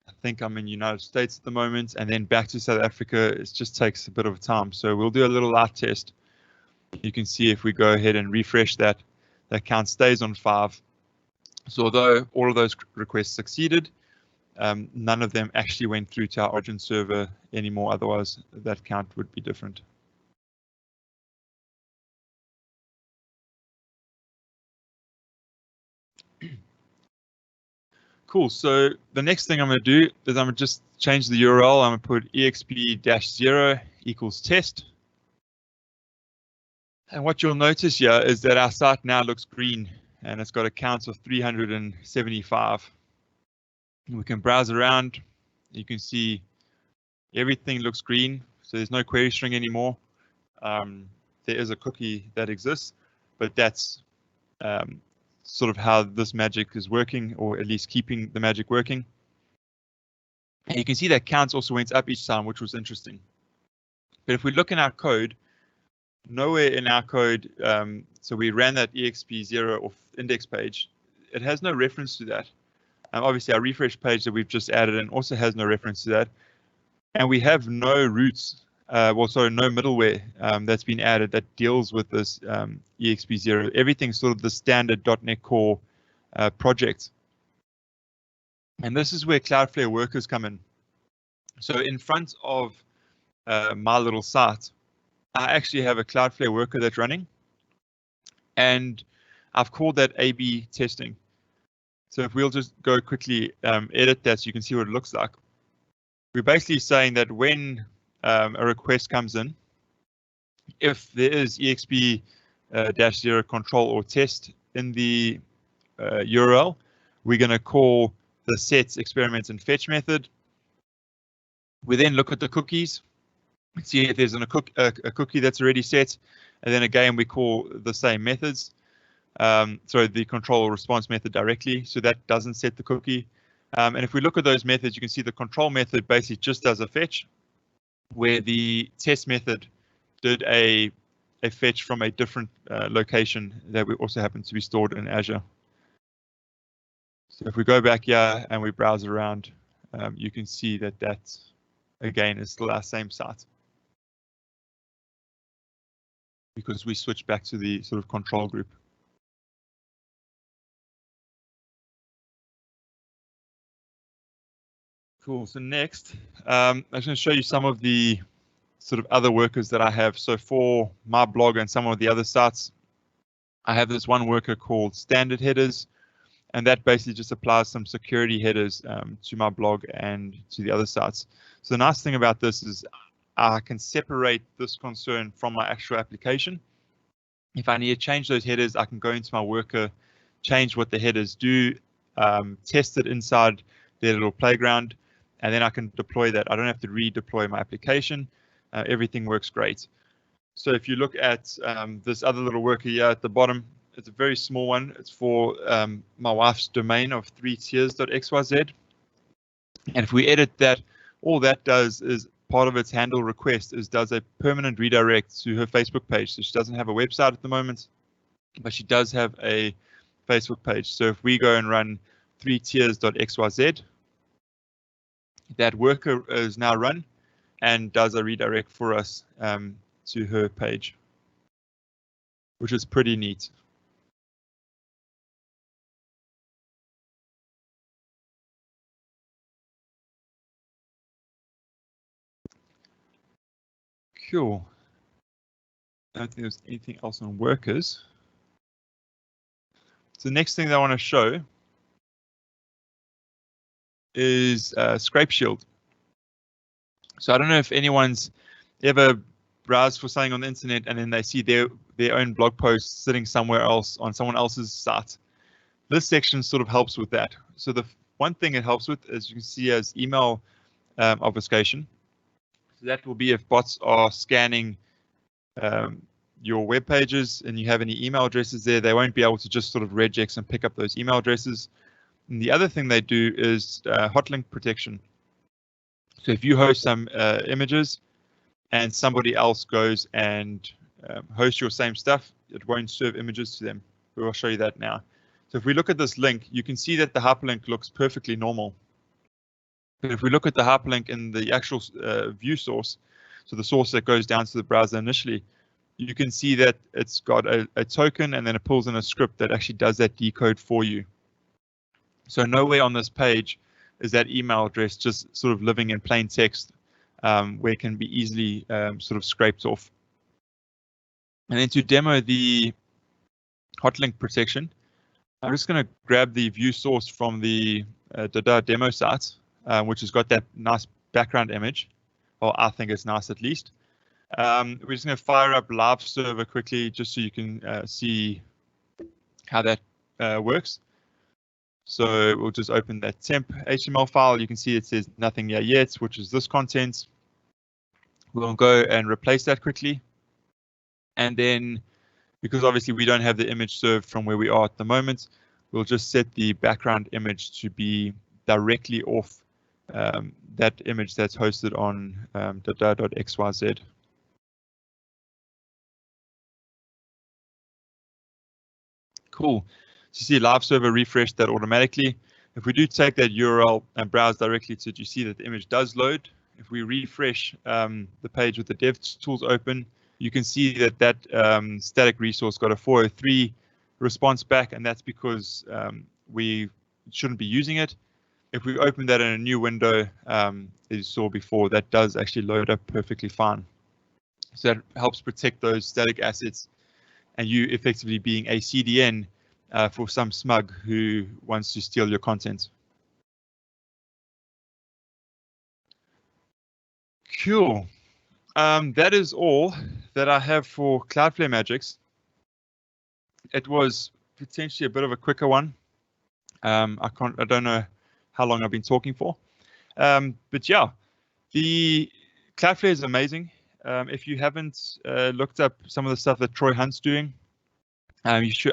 I think I'm in United States at the moment, and then back to South Africa. It just takes a bit of time. So we'll do a little light test. You can see if we go ahead and refresh that, that count stays on 5. So although all of those requests succeeded, none of them actually went through to our origin server anymore. Otherwise, that count would be different. Cool. So the next thing I'm going to do is I'm going to just change the URL. I'm going to put exp-0 equals test. And what you'll notice here is that our site now looks green, and it's got a count of 375. We can browse around. You can see everything looks green, so there's no query string anymore. There is a cookie that exists, but that's sort of how this magic is working, or at least keeping the magic working. And you can see that counts also went up each time, which was interesting. But if we look in our code, nowhere in our code, so we ran that exp0 off index page, it has no reference to that. Obviously, our refresh page that we've just added in also has no reference to that. And we have no routes, well, sorry, no middleware that's been added that deals with this exp0. Everything's sort of the standard .NET Core project. And this is where Cloudflare Workers come in. So in front of my little site, I actually have a Cloudflare worker that's running, and I've called that A/B testing. So if we'll just go quickly edit that so you can see what it looks like. We're basically saying that when a request comes in, if there is exp-0 control or test in the URL, we're going to call the sets, experiment, and fetch method. We then look at the cookies, see if there's a cookie that's already set, and then again we call the same methods. So the control response method directly, so that doesn't set the cookie. And if we look at those methods, you can see the control method basically just does a fetch, where the test method did a fetch from a different location that also happens to be stored in Azure. So if we go back here and we browse around, you can see that that again is still our same site, because we switched back to the sort of control group. Cool. So next, I'm just going to show you some of the sort of other workers that I have. So for my blog and some of the other sites, I have this one worker called standard headers, and that basically just applies some security headers to my blog and to the other sites. So the nice thing about this is I can separate this concern from my actual application. If I need to change those headers, I can go into my worker, change what the headers do, test it inside their little playground, and then I can deploy that. I don't have to redeploy my application. Everything works great. So if you look at this other little worker here at the bottom, it's a very small one. It's for my wife's domain of 3tiers.xyz. And if we edit that, all that does is part of its handle request is does a permanent redirect to her Facebook page. So she doesn't have a website at the moment, but she does have a Facebook page. So if we go and run 3tiers.xyz. That worker is now run and does a redirect for us to her page, which is pretty neat. Cool. I don't think there's anything else on workers. So the next thing that I want to show is Scrape Shield. So I don't know if anyone's ever browsed for something on the internet and then they see their own blog post sitting somewhere else on someone else's site. This section sort of helps with that. So the one thing it helps with, as you can see, as email obfuscation. So that will be if bots are scanning your web pages and you have any email addresses there, they won't be able to just sort of regex and pick up those email addresses. And the other thing they do is Hotlink Protection. So if you host some images and somebody else goes and hosts your same stuff, it won't serve images to them. We'll show you that now. So if we look at this link, you can see that the hyperlink looks perfectly normal. But if we look at the hyperlink in the actual view source, so the source that goes down to the browser initially, you can see that it's got a token and then it pulls in a script that actually does that decode for you. So nowhere on this page is that email address just sort of living in plain text where it can be easily sort of scraped off. And then to demo the Hotlink Protection, I'm just going to grab the view source from the Dada demo site, which has got that nice background image. Well, I think it's nice at least. We're just going to fire up live server quickly just so you can see how that works. So we'll just open that temp HTML file. You can see it says nothing yet, which is this content. We'll go and replace that quickly. And then, because obviously we don't have the image served from where we are at the moment, we'll just set the background image to be directly off that image that's hosted on dada.xyz. Cool. So you see live server refreshed that automatically. If we do take that URL and browse directly to it, you see that the image does load. If we refresh the page with the dev tools open, you can see that that static resource got a 403 response back, and that's because we shouldn't be using it. If we open that in a new window, as you saw before, that does actually load up perfectly fine. So that helps protect those static assets and you effectively being a CDN for some smug who wants to steal your content. Cool. That is all that I have for Cloudflare Magics. It was potentially a bit of a quicker one. I don't know how long I've been talking for, but yeah, the Cloudflare is amazing. If you haven't looked up some of the stuff that Troy Hunt's doing, you should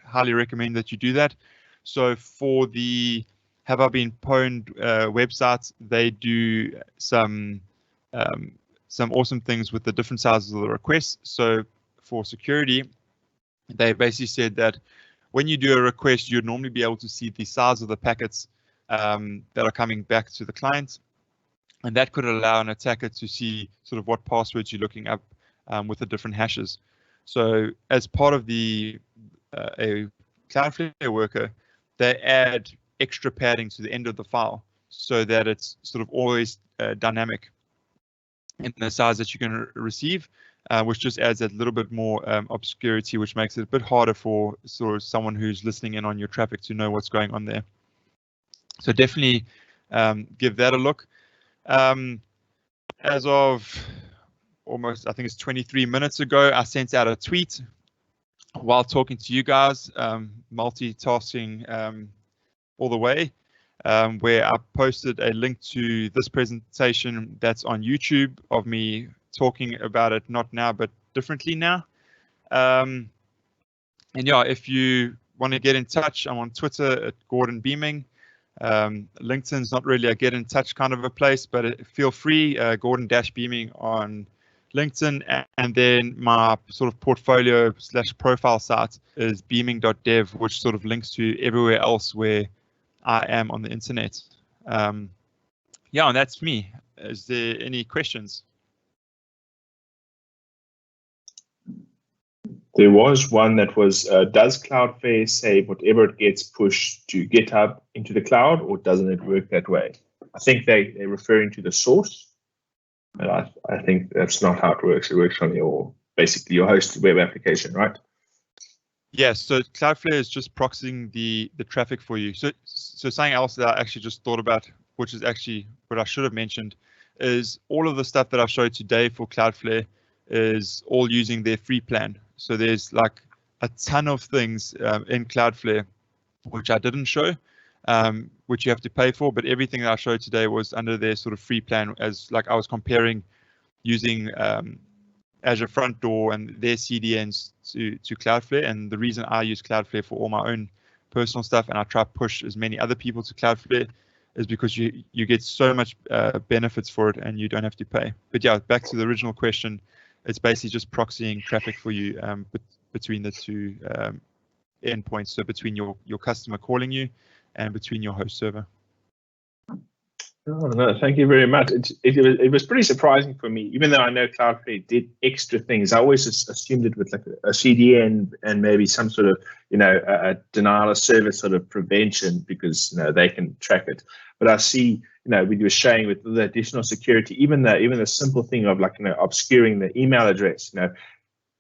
highly recommend that you do that. So for the Have I Been Pwned websites, they do some awesome things with the different sizes of the requests. So for security, they basically said that when you do a request, you'd normally be able to see the size of the packets that are coming back to the client. And that could allow an attacker to see sort of what passwords you're looking up with the different hashes. So as part of a Cloudflare worker, they add extra padding to the end of the file so that it's sort of always dynamic in the size that you can receive, which just adds a little bit more obscurity, which makes it a bit harder for sort of someone who's listening in on your traffic to know what's going on there. So definitely give that a look. As of almost, I think it's 23 minutes ago, I sent out a tweet while talking to you guys, multitasking all the way, where I posted a link to this presentation that's on YouTube of me talking about it, not now, but differently now. And yeah, if you want to get in touch, I'm on Twitter at Gordon Beaming. LinkedIn's not really a get in touch kind of a place, but feel free, Gordon-Beaming on LinkedIn, and then my sort of portfolio / profile site is beaming.dev, which sort of links to everywhere else where I am on the internet. Yeah, and that's me. Is there any questions? There was one that was, does Cloudflare say whatever it gets pushed to GitHub into the cloud, or doesn't it work that way? I think they're referring to the source, but I think that's not how it works. It works on basically your hosted web application, right? Yeah, so Cloudflare is just proxying the traffic for you. So something else that I actually just thought about, which is actually what I should have mentioned, is all of the stuff that I showed today for Cloudflare is all using their free plan. So there's like a ton of things in Cloudflare which I didn't show, which you have to pay for, but everything that I showed today was under their sort of free plan, as like I was comparing using Azure Front Door and their CDNs to Cloudflare. And the reason I use Cloudflare for all my own personal stuff, and I try to push as many other people to Cloudflare, is because you get so much benefits for it and you don't have to pay. But yeah, back to the original question, it's basically just proxying traffic for you between the two endpoints, so between your customer calling you and between your host server. Oh, no, thank you very much. It was pretty surprising for me, even though I know Cloudflare did extra things. I always just assumed it with like a CDN and maybe some sort of, a denial of service sort of prevention, because they can track it. But I see, we were showing with the additional security, even the simple thing of like obscuring the email address,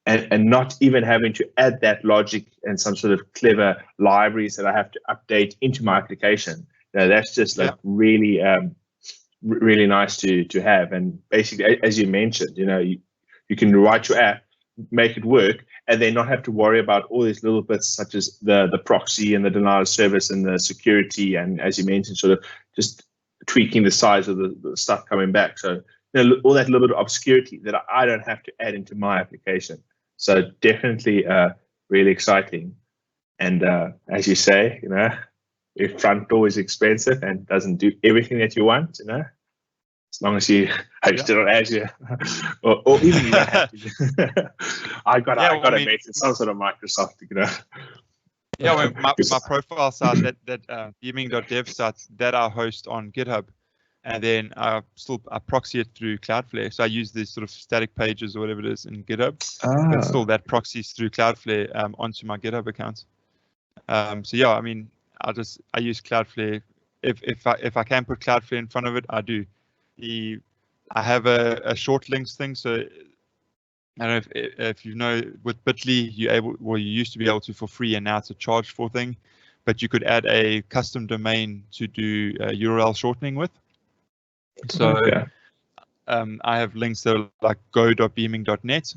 and not even having to add that logic and some sort of clever libraries that I have to update into my application. That's just like really really nice to have. And basically, as you mentioned, you can write your app, make it work, and then not have to worry about all these little bits such as the proxy and the denial of service and the security, and as you mentioned, sort of just tweaking the size of the stuff coming back. So all that little bit of obscurity that I don't have to add into my application. So definitely really exciting. And as you say, if Front Door is expensive and doesn't do everything that you want, as long as you host it on Azure, or even you don't have to. I got to make it some sort of Microsoft, Yeah, well, my profile site, that beaming.dev site, that I host on GitHub, and then I proxy it through Cloudflare. So I use these sort of static pages or whatever it is in GitHub, but still that proxies through Cloudflare onto my GitHub account. So yeah, I mean, I use Cloudflare. If I can put Cloudflare in front of it, I do. I have a short links thing. So I don't know if you know, with Bitly, you used to be able to for free, and now it's a charged for thing. But you could add a custom domain to do URL shortening with. So I have links that are like go.beaming.net,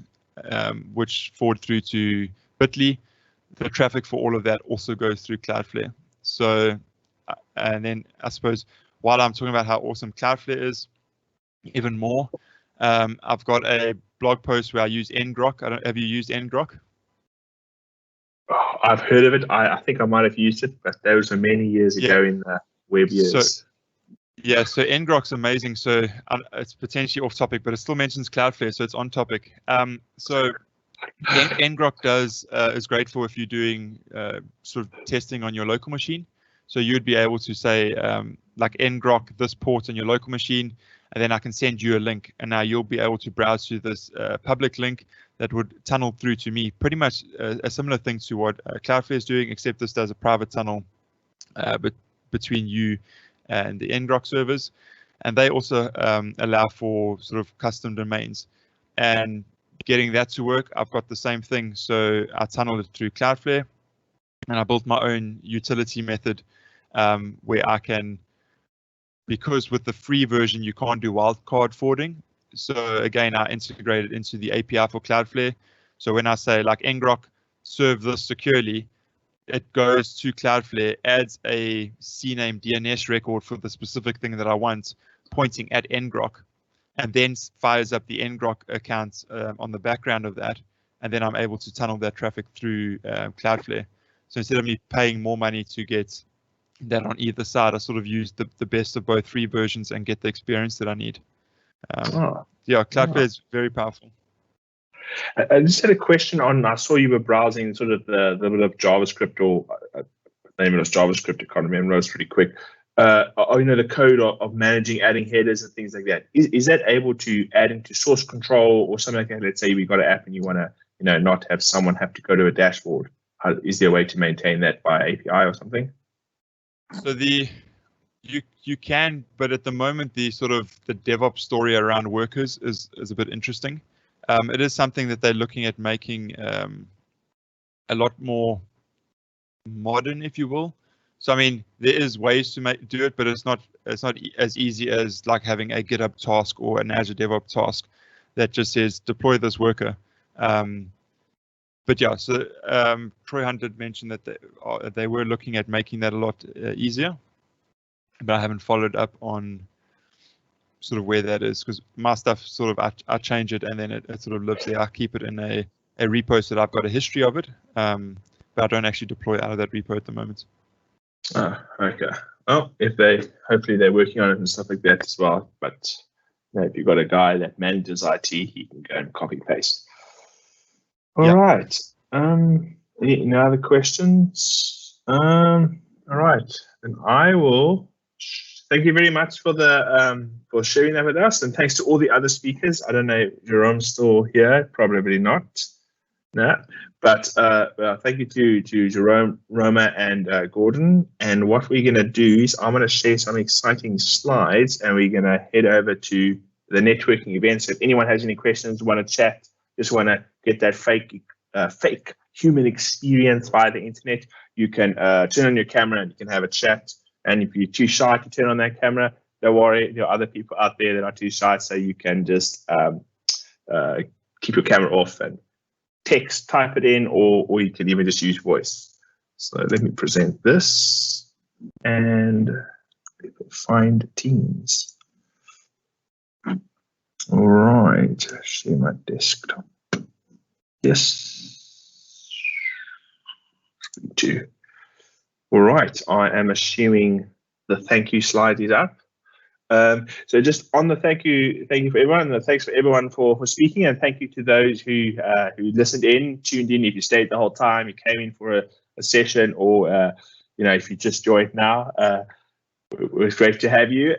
which forward through to Bitly. The traffic for all of that also goes through Cloudflare. So, and then I suppose while I'm talking about how awesome Cloudflare is, even more, I've got a blog post where I use ngrok. Have you used ngrok? Oh, I've heard of it. I think I might have used it, but those were many years ago in the web years. So ngrok's amazing. So it's potentially off topic, but it still mentions Cloudflare, so it's on topic. So ngrok is great for if you're doing sort of testing on your local machine. So you'd be able to say like ngrok this port on your local machine, and then I can send you a link, and now you'll be able to browse to this public link that would tunnel through to me. Pretty much a similar thing to what Cloudflare is doing, except this does a private tunnel between you and the ngrok servers, and they also allow for sort of custom domains. And getting that to work, I've got the same thing. So I tunneled it through Cloudflare, and I built my own utility method where I can, because with the free version you can't do wildcard forwarding. So again, I integrated into the API for Cloudflare. So when I say like ngrok serve this securely, it goes to Cloudflare, adds a CNAME DNS record for the specific thing that I want, pointing at ngrok, and then fires up the ngrok account on the background of that, and then I'm able to tunnel that traffic through Cloudflare. So instead of me paying more money to get that on either side, I sort of use the best of both free versions and get the experience that I need. Yeah, Cloudflare is very powerful. I just had a question on, I saw you were browsing sort of the bit of JavaScript or maybe it was JavaScript, I can't remember, it was pretty quick. The code of managing, adding headers and things like that. Is that able to add into source control or something like that? Let's say we got an app and you want to, not have someone have to go to a dashboard. Is there a way to maintain that by API or something? So you can, but at the moment the sort of the DevOps story around workers is a bit interesting. It is something that they're looking at making a lot more modern, if you will. So I mean, there is ways to do it, but it's not as easy as like having a GitHub task or an Azure DevOps task that just says deploy this worker. But yeah, so Troy Hunt did mention that they were looking at making that a lot easier, but I haven't followed up on sort of where that is, because my stuff sort of I change it and then it sort of lives there. I keep it in a repo so that I've got a history of it, but I don't actually deploy out of that repo at the moment. Okay. Well, hopefully they're working on it and stuff like that as well. But if you've got a guy that manages IT, he can go and copy paste. All right. Any other questions? All right. And I will thank you very much for for sharing that with us, and thanks to all the other speakers. I don't know if Jerome's still here, probably not. No. But thank you to Jerome, Roma, and Gordon. And what we're going to do is I'm going to share some exciting slides, and we're going to head over to the networking event. So if anyone has any questions, want to chat, just want to get that fake human experience via the internet, you can turn on your camera and you can have a chat. And if you're too shy to turn on that camera, don't worry, there are other people out there that are too shy, so you can just keep your camera off and type it in, or you can even just use voice. So let me present this and find Teams. All right, share my desktop. Yes. All right, I am assuming the thank you slide is up. So just on the thank you for everyone, and thanks for everyone for speaking, and thank you to those who listened in, tuned in. If you stayed the whole time, you came in for a session, or if you just joined now, it was great to have you.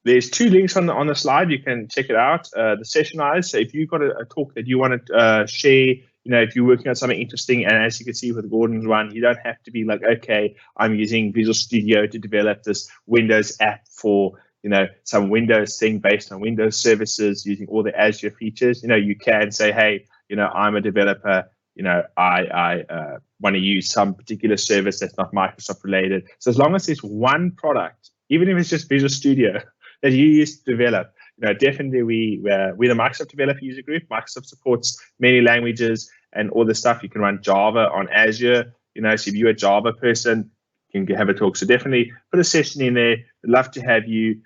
There's 2 links on the slide. You can check it out. The session eyes. So if you've got a talk that you want to share, if you're working on something interesting, and as you can see with Gordon's one, you don't have to be like, okay, I'm using Visual Studio to develop this Windows app for, some Windows thing based on Windows services using all the Azure features. You can say, hey, I'm a developer. I want to use some particular service that's not Microsoft related. So as long as there's one product, even if it's just Visual Studio that you use to develop, definitely we're the Microsoft Developer User Group. Microsoft supports many languages and all the stuff. You can run Java on Azure. So if you're a Java person, you can have a talk. So definitely put a session in there. We'd love to have you.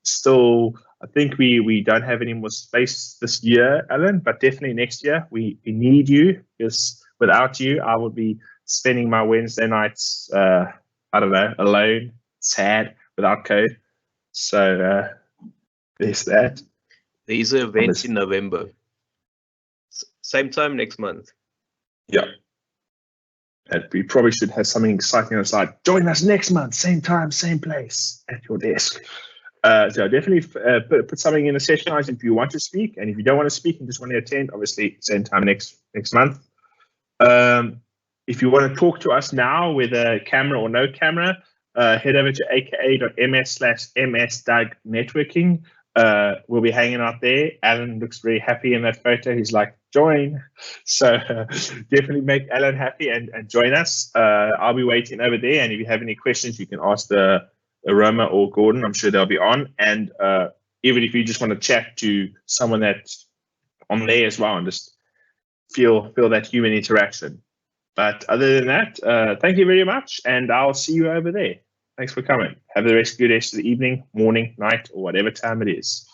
Still, I think we don't have any more space this year, Alan, but definitely next year we need you, because without you, I would be spending my Wednesday nights, alone, sad, without code. So there's that. There is an event in November. Same time next month. Yeah. And we probably should have something exciting on the side. Join us next month, same time, same place, at your desk. So definitely put something in the session if you want to speak, and if you don't want to speak and just want to attend, obviously same time next month. If you want to talk to us now with a camera or no camera, head over to aka.ms/msdoug-networking. We'll be hanging out there. Alan looks very happy in that photo. He's like, join. So definitely make Alan happy and join us. I'll be waiting over there. And if you have any questions, you can ask the Roma or Gordon. I'm sure they'll be on. And even if you just want to chat to someone that's on there as well and just feel that human interaction. But other than that, thank you very much. And I'll see you over there. Thanks for coming. Have the rest of the evening, morning, night, or whatever time it is.